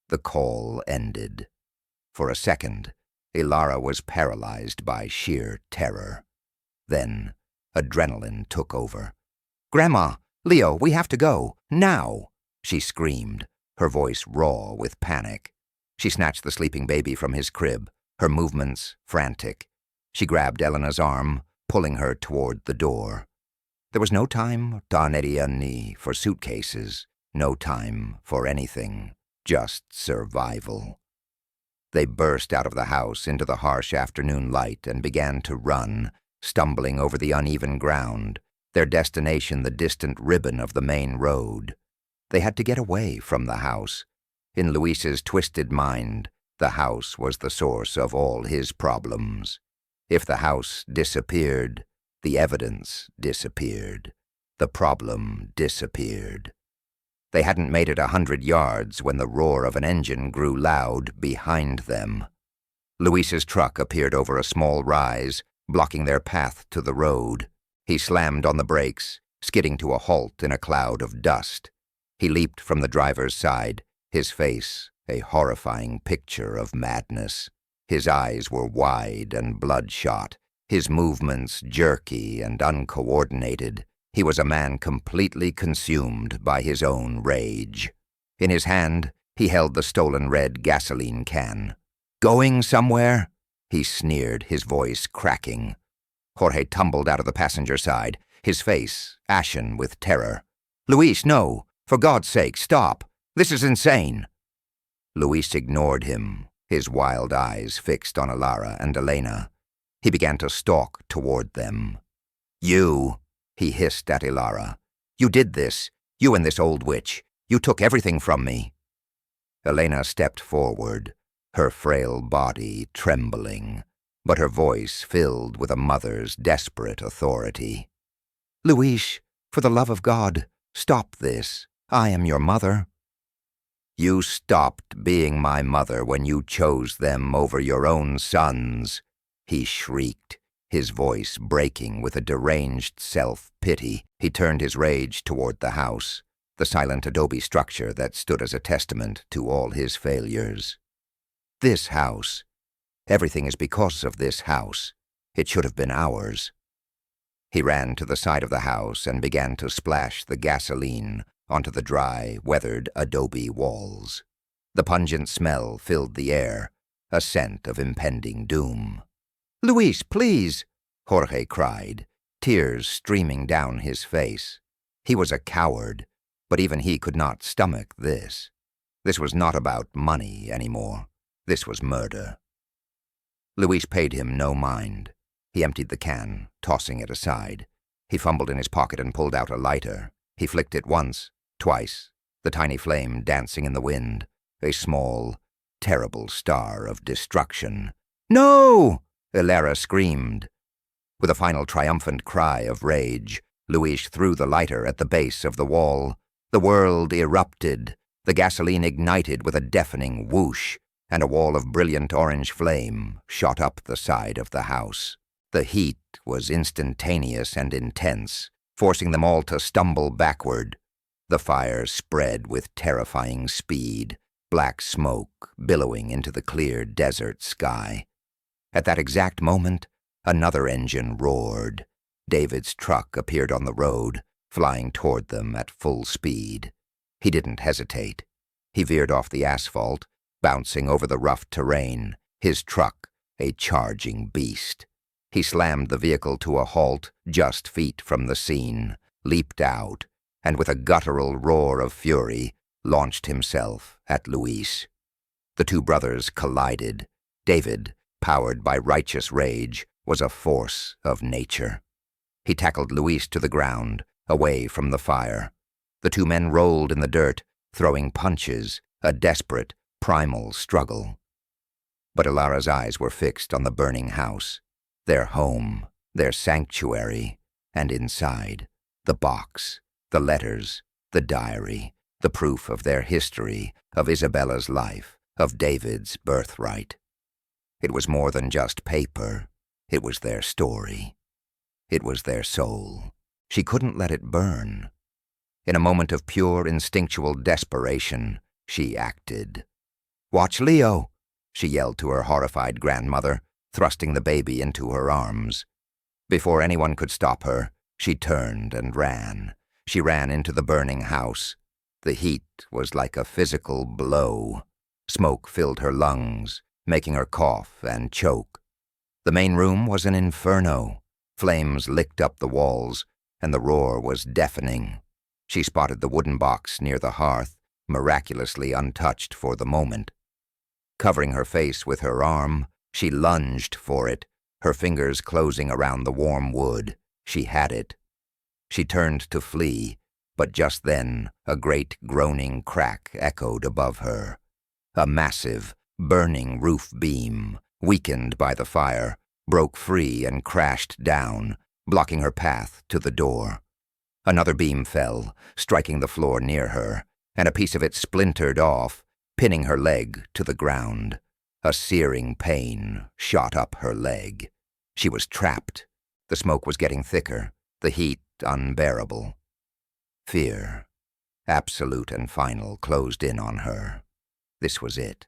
The call ended. For a second, Ilara was paralyzed by sheer terror. Then, adrenaline took over. "Grandma! Leo, we have to go! Now!" she screamed, her voice raw with panic. She snatched the sleeping baby from his crib, her movements frantic. She grabbed Elena's arm, pulling her toward the door. There was no time, Taneriani, for suitcases, no time for anything, just survival. They burst out of the house into the harsh afternoon light and began to run, stumbling over the uneven ground, their destination the distant ribbon of the main road. They had to get away from the house. In Luis's twisted mind, the house was the source of all his problems. If the house disappeared, the evidence disappeared. The problem disappeared. They hadn't made it 100 yards when the roar of an engine grew loud behind them. Luis's truck appeared over a small rise, blocking their path to the road. He slammed on the brakes, skidding to a halt in a cloud of dust. He leaped from the driver's side, his face a horrifying picture of madness. His eyes were wide and bloodshot, his movements jerky and uncoordinated. He was a man completely consumed by his own rage. In his hand, he held the stolen red gasoline can. "Going somewhere?" he sneered, his voice cracking. Jorge tumbled out of the passenger side, his face ashen with terror. "Luis, no! For God's sake, stop! This is insane!" Luis ignored him, his wild eyes fixed on Ilara and Elena. He began to stalk toward them. "You!" he hissed at Ilara. "You did this, you and this old witch. You took everything from me." Elena stepped forward, her frail body trembling, but her voice filled with a mother's desperate authority. "Luis, for the love of God, stop this. I am your mother." "You stopped being my mother when you chose them over your own sons," he shrieked, his voice breaking with a deranged self-pity. He turned his rage toward the house, the silent adobe structure that stood as a testament to all his failures. This house. Everything is because of this house. It should have been ours. He ran to the side of the house and began to splash the gasoline onto the dry, weathered adobe walls. The pungent smell filled the air, a scent of impending doom. "Luis, please!" Jorge cried, tears streaming down his face. He was a coward, but even he could not stomach this. This was not about money anymore. This was murder. Luis paid him no mind. He emptied the can, tossing it aside. He fumbled in his pocket and pulled out a lighter. He flicked it once, twice, the tiny flame dancing in the wind, a small, terrible star of destruction. "No!" Ilara screamed. With a final triumphant cry of rage, Luis threw the lighter at the base of the wall. The world erupted. The gasoline ignited with a deafening whoosh, and a wall of brilliant orange flame shot up the side of the house. The heat was instantaneous and intense, forcing them all to stumble backward. The fire spread with terrifying speed, black smoke billowing into the clear desert sky. At that exact moment, another engine roared. David's truck appeared on the road, flying toward them at full speed. He didn't hesitate. He veered off the asphalt, bouncing over the rough terrain, his truck a charging beast. He slammed the vehicle to a halt just feet from the scene, leaped out, and with a guttural roar of fury, launched himself at Luis. The two brothers collided. David, powered by righteous rage, was a force of nature. He tackled Luis to the ground, away from the fire. The two men rolled in the dirt, throwing punches, a desperate, primal struggle. But Ilara's eyes were fixed on the burning house, their home, their sanctuary, and inside, the box, the letters, the diary, the proof of their history, of Isabella's life, of David's birthright. It was more than just paper. It was their story. It was their soul. She couldn't let it burn. In a moment of pure instinctual desperation, she acted. "Watch Leo!" she yelled to her horrified grandmother, thrusting the baby into her arms. Before anyone could stop her, she turned and ran. She ran into the burning house. The heat was like a physical blow. Smoke filled her lungs, making her cough and choke. The main room was an inferno. Flames licked up the walls, and the roar was deafening. She spotted the wooden box near the hearth, miraculously untouched for the moment. Covering her face with her arm, she lunged for it, her fingers closing around the warm wood. She had it. She turned to flee, but just then a great groaning crack echoed above her. A massive, burning roof beam, weakened by the fire, broke free and crashed down, blocking her path to the door. Another beam fell, striking the floor near her, and a piece of it splintered off, pinning her leg to the ground. A searing pain shot up her leg. She was trapped. The smoke was getting thicker, the heat unbearable. Fear, absolute and final, closed in on her. This was it.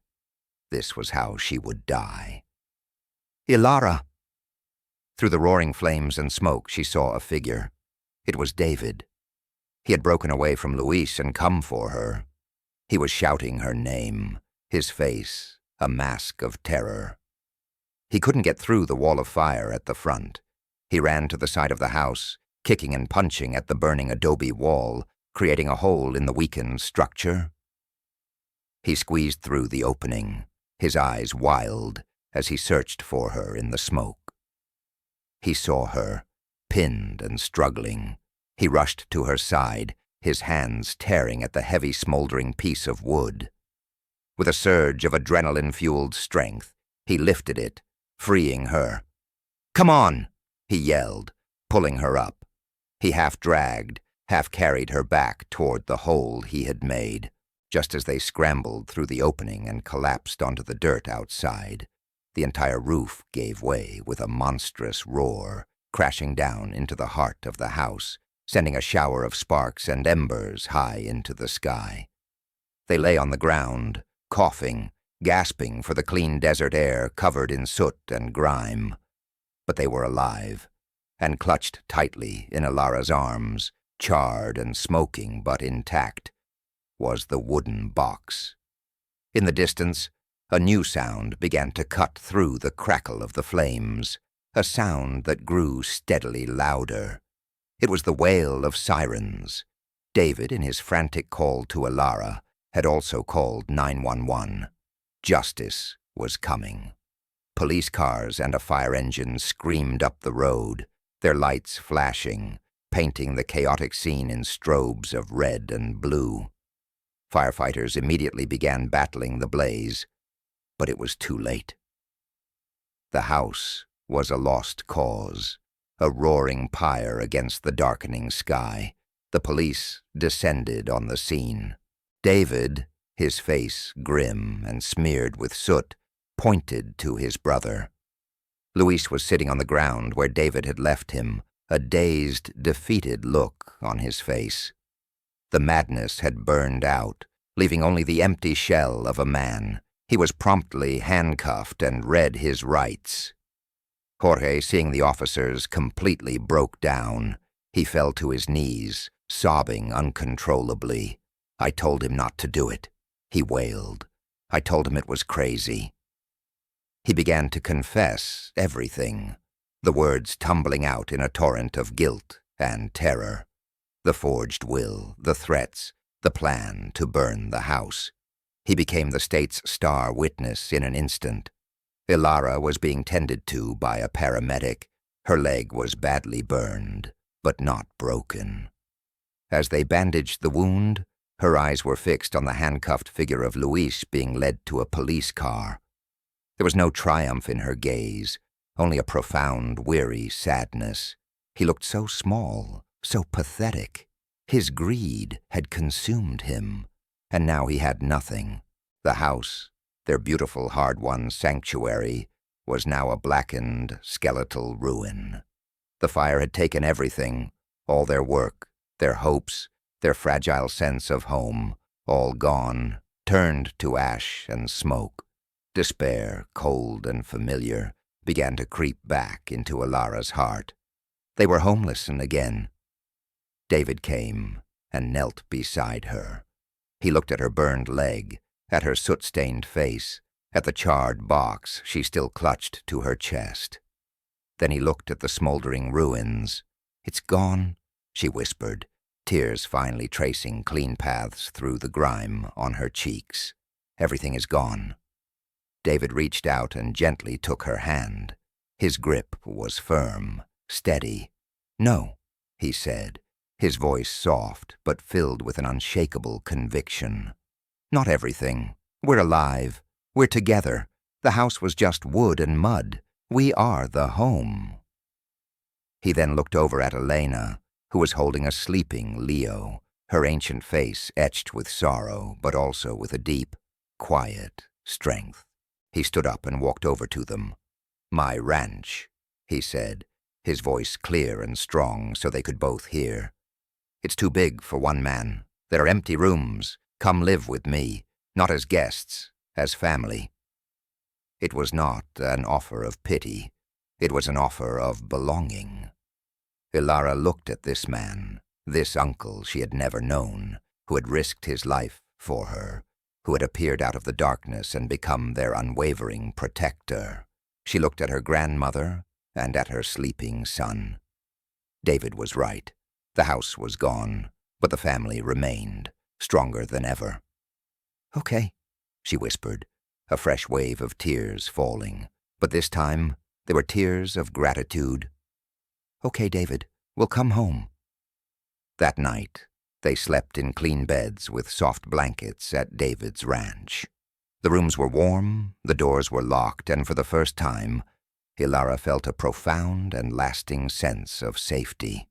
This was how she would die. "Ilara!" Through the roaring flames and smoke, she saw a figure. It was David. He had broken away from Luis and come for her. He was shouting her name, his face a mask of terror. He couldn't get through the wall of fire at the front. He ran to the side of the house, kicking and punching at the burning adobe wall, creating a hole in the weakened structure. He squeezed through the opening, his eyes wild as he searched for her in the smoke. He saw her, pinned and struggling. He rushed to her side, his hands tearing at the heavy smoldering piece of wood. With a surge of adrenaline-fueled strength, he lifted it, freeing her. "Come on!" he yelled, pulling her up. He half-dragged, half-carried her back toward the hole he had made. Just as they scrambled through the opening and collapsed onto the dirt outside, the entire roof gave way with a monstrous roar, crashing down into the heart of the house, sending a shower of sparks and embers high into the sky. They lay on the ground, coughing, gasping for the clean desert air covered in soot and grime. But they were alive, and clutched tightly in Ilara's arms, charred and smoking but intact, was the wooden box. In the distance, a new sound began to cut through the crackle of the flames, a sound that grew steadily louder. It was the wail of sirens. David, in his frantic call to Ilara, had also called 911. Justice was coming. Police cars and a fire engine screamed up the road, their lights flashing, painting the chaotic scene in strobes of red and blue. Firefighters immediately began battling the blaze, but it was too late. The house was a lost cause, a roaring pyre against the darkening sky. The police descended on the scene. David, his face grim and smeared with soot, pointed to his brother. Luis was sitting on the ground where David had left him, a dazed, defeated look on his face. The madness had burned out, leaving only the empty shell of a man. He was promptly handcuffed and read his rights. Jorge, seeing the officers, completely broke down. He fell to his knees, sobbing uncontrollably. "I told him not to do it," he wailed. "I told him it was crazy." He began to confess everything, the words tumbling out in a torrent of guilt and terror. The forged will, the threats, the plan to burn the house. He became the state's star witness in an instant. Ilara was being tended to by a paramedic. Her leg was badly burned, but not broken. As they bandaged the wound, her eyes were fixed on the handcuffed figure of Luis being led to a police car. There was no triumph in her gaze, only a profound, weary sadness. He looked so small, so pathetic. His greed had consumed him, and now he had nothing. The house, their beautiful, hard-won sanctuary, was now a blackened, skeletal ruin. The fire had taken everything, all their work, their hopes, their fragile sense of home, all gone, turned to ash and smoke. Despair, cold and familiar, began to creep back into Ilara's heart. They were homeless again. David came and knelt beside her. He looked at her burned leg, at her soot-stained face, at the charred box she still clutched to her chest. Then he looked at the smoldering ruins. "It's gone," she whispered, tears finally tracing clean paths through the grime on her cheeks. "Everything is gone." David reached out and gently took her hand. His grip was firm, steady. "No," he said, his voice soft but filled with an unshakable conviction. "Not everything. We're alive. We're together. The house was just wood and mud. We are the home." He then looked over at Elena, who was holding a sleeping Leo, her ancient face etched with sorrow, but also with a deep, quiet strength. He stood up and walked over to them. "My ranch," he said, his voice clear and strong so they could both hear. "It's too big for one man. There are empty rooms. Come live with me, not as guests, as family." It was not an offer of pity. It was an offer of belonging. Ilara looked at this man, this uncle she had never known, who had risked his life for her, who had appeared out of the darkness and become their unwavering protector. She looked at her grandmother and at her sleeping son. David was right. The house was gone, but the family remained, stronger than ever. "Okay," she whispered, a fresh wave of tears falling, but this time they were tears of gratitude. "Okay, David, we'll come home." That night, they slept in clean beds with soft blankets at David's ranch. The rooms were warm, the doors were locked, and for the first time, Ilara felt a profound and lasting sense of safety.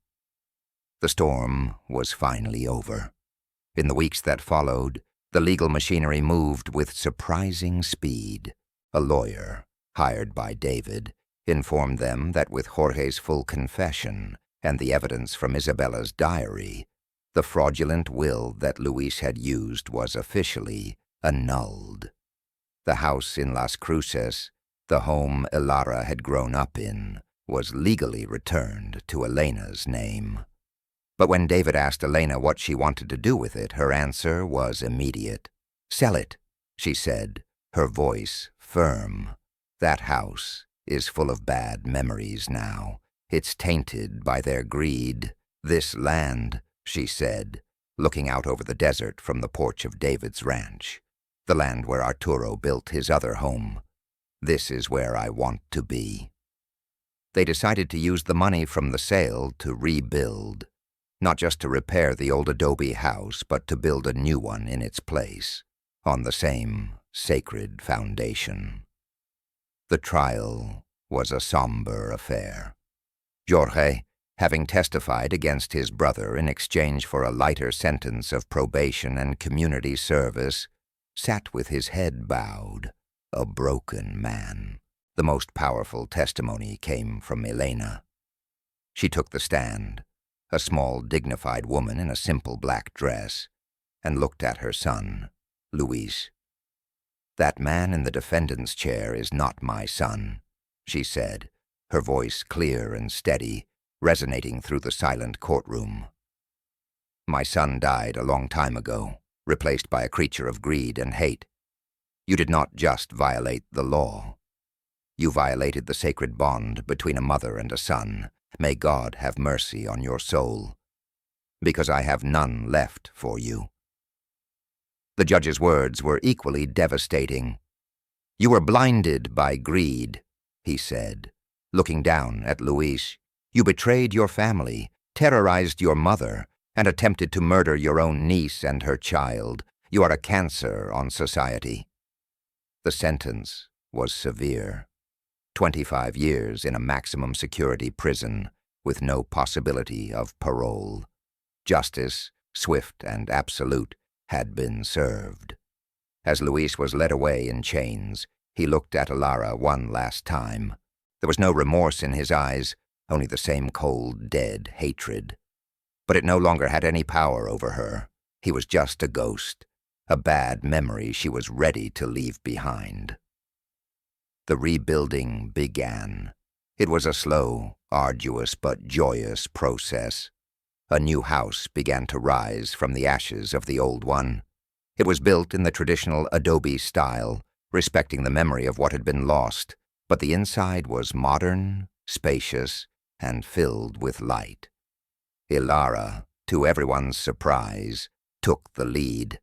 The storm was finally over. In the weeks that followed, the legal machinery moved with surprising speed. A lawyer, hired by David, informed them that with Jorge's full confession and the evidence from Isabella's diary, the fraudulent will that Luis had used was officially annulled. The house in Las Cruces, the home Ilara had grown up in, was legally returned to Elena's name. But when David asked Elena what she wanted to do with it, her answer was immediate. "Sell it," she said, her voice firm. "That house is full of bad memories now. It's tainted by their greed. This land," she said, looking out over the desert from the porch of David's ranch, the land where Arturo built his other home. "This is where I want to be." They decided to use the money from the sale to rebuild, not just to repair the old adobe house, but to build a new one in its place, on the same sacred foundation. The trial was a somber affair. Jorge, having testified against his brother in exchange for a lighter sentence of probation and community service, sat with his head bowed, a broken man. The most powerful testimony came from Elena. She took the stand, a small, dignified woman in a simple black dress, and looked at her son, Luis. "That man in the defendant's chair is not my son," she said, her voice clear and steady, resonating through the silent courtroom. "My son died a long time ago, replaced by a creature of greed and hate. You did not just violate the law. You violated the sacred bond between a mother and a son. May God have mercy on your soul, because I have none left for you." The judge's words were equally devastating. "You were blinded by greed," he said, looking down at Luis. "You betrayed your family, terrorized your mother, and attempted to murder your own niece and her child. You are a cancer on society." The sentence was severe. 25 years in a maximum security prison with no possibility of parole. Justice, swift and absolute, had been served. As Luis was led away in chains, he looked at Ilara one last time. There was no remorse in his eyes, only the same cold, dead hatred. But it no longer had any power over her. He was just a ghost, a bad memory she was ready to leave behind. The rebuilding began. It was a slow, arduous, but joyous process. A new house began to rise from the ashes of the old one. It was built in the traditional adobe style, respecting the memory of what had been lost, but the inside was modern, spacious, and filled with light. Ilara, to everyone's surprise, took the lead.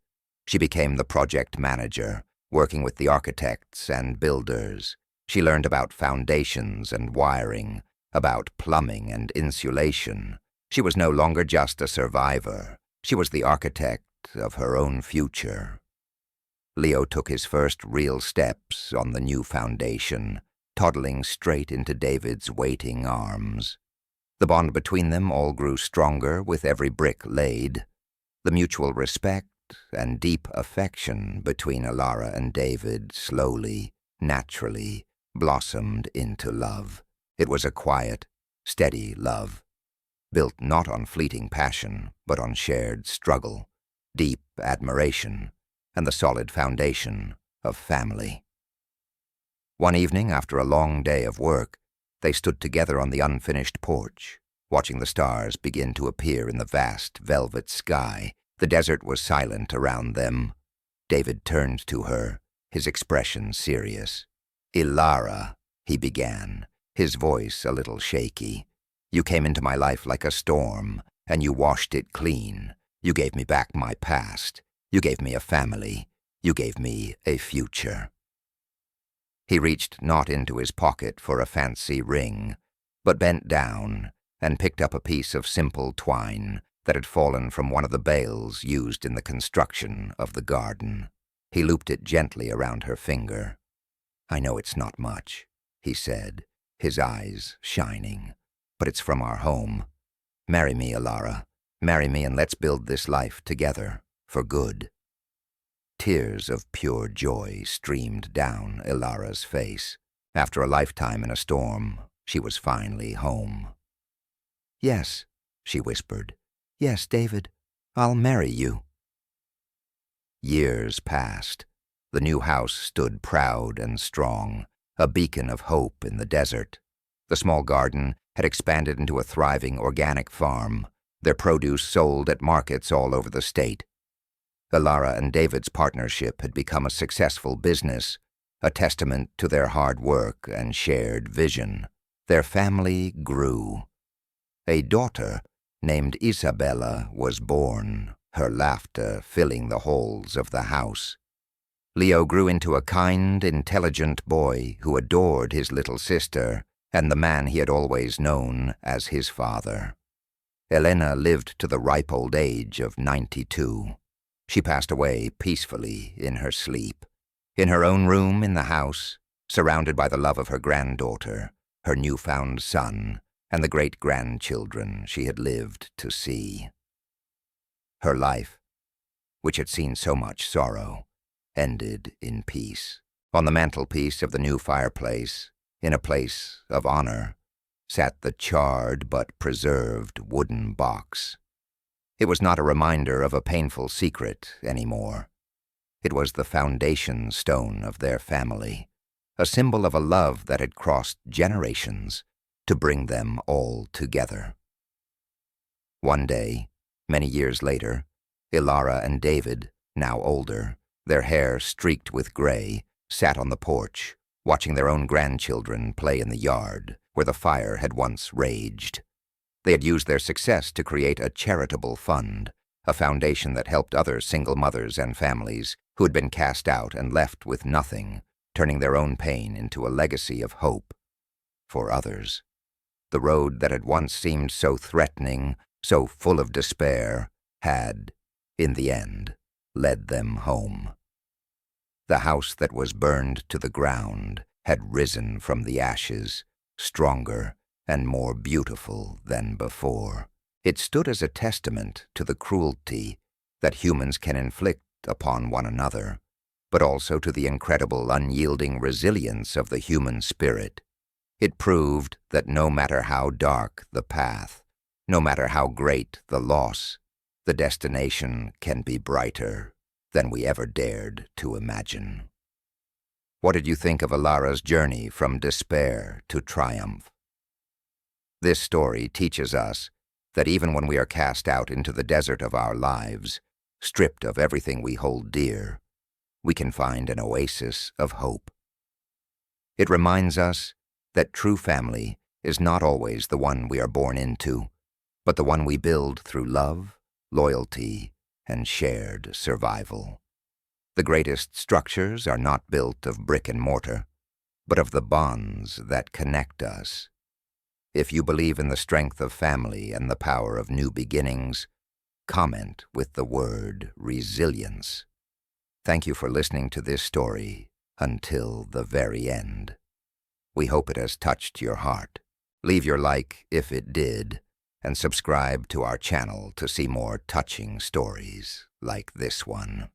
She became the project manager, working with the architects and builders. She learned about foundations and wiring, about plumbing and insulation. She was no longer just a survivor. She was the architect of her own future. Leo took his first real steps on the new foundation, toddling straight into David's waiting arms. The bond between them all grew stronger with every brick laid. The mutual respect and deep affection between Ilara and David slowly, naturally, blossomed into love. It was a quiet, steady love, built not on fleeting passion, but on shared struggle, deep admiration, and the solid foundation of family. One evening, after a long day of work, they stood together on the unfinished porch, watching the stars begin to appear in the vast velvet sky. The desert was silent around them. David turned to her, his expression serious. "Ilara," he began, his voice a little shaky. "You came into my life like a storm, and you washed it clean. You gave me back my past. You gave me a family. You gave me a future." He reached not into his pocket for a fancy ring, but bent down and picked up a piece of simple twine that had fallen from one of the bales used in the construction of the garden. He looped it gently around her finger. "I know it's not much," he said, his eyes shining, "but it's from our home. Marry me, Ilara. Marry me and let's build this life together, for good." Tears of pure joy streamed down Ilara's face. After a lifetime in a storm, she was finally home. "Yes," she whispered. "Yes, David, I'll marry you." Years passed. The new house stood proud and strong, a beacon of hope in the desert. The small garden had expanded into a thriving organic farm, their produce sold at markets all over the state. Ilara and David's partnership had become a successful business, a testament to their hard work and shared vision. Their family grew. A daughter named Isabella was born, her laughter filling the halls of the house. Leo grew into a kind, intelligent boy who adored his little sister and the man he had always known as his father. Elena lived to the ripe old age of 92. She passed away peacefully in her sleep, in her own room in the house, surrounded by the love of her granddaughter, her newfound son, and the great-grandchildren she had lived to see. Her life, which had seen so much sorrow, ended in peace. On the mantelpiece of the new fireplace, in a place of honor, sat the charred but preserved wooden box. It was not a reminder of a painful secret anymore. It was the foundation stone of their family, a symbol of a love that had crossed generations to bring them all together. One day, many years later, Ilara and David, now older, their hair streaked with gray, sat on the porch, watching their own grandchildren play in the yard where the fire had once raged. They had used their success to create a charitable fund, a foundation that helped other single mothers and families who had been cast out and left with nothing, turning their own pain into a legacy of hope. for others. The road that had once seemed so threatening, so full of despair, had, in the end, led them home. The house that was burned to the ground had risen from the ashes, stronger and more beautiful than before. It stood as a testament to the cruelty that humans can inflict upon one another, but also to the incredible unyielding resilience of the human spirit. It proved that no matter how dark the path, no matter how great the loss, the destination can be brighter than we ever dared to imagine. What did you think of Ilara's journey from despair to triumph? This story teaches us that even when we are cast out into the desert of our lives, stripped of everything we hold dear, we can find an oasis of hope. It reminds us that true family is not always the one we are born into, but the one we build through love, loyalty, and shared survival. The greatest structures are not built of brick and mortar, but of the bonds that connect us. If you believe in the strength of family and the power of new beginnings, comment with the word resilience. Thank you for listening to this story until the very end. We hope it has touched your heart. Leave your like if it did, and subscribe to our channel to see more touching stories like this one.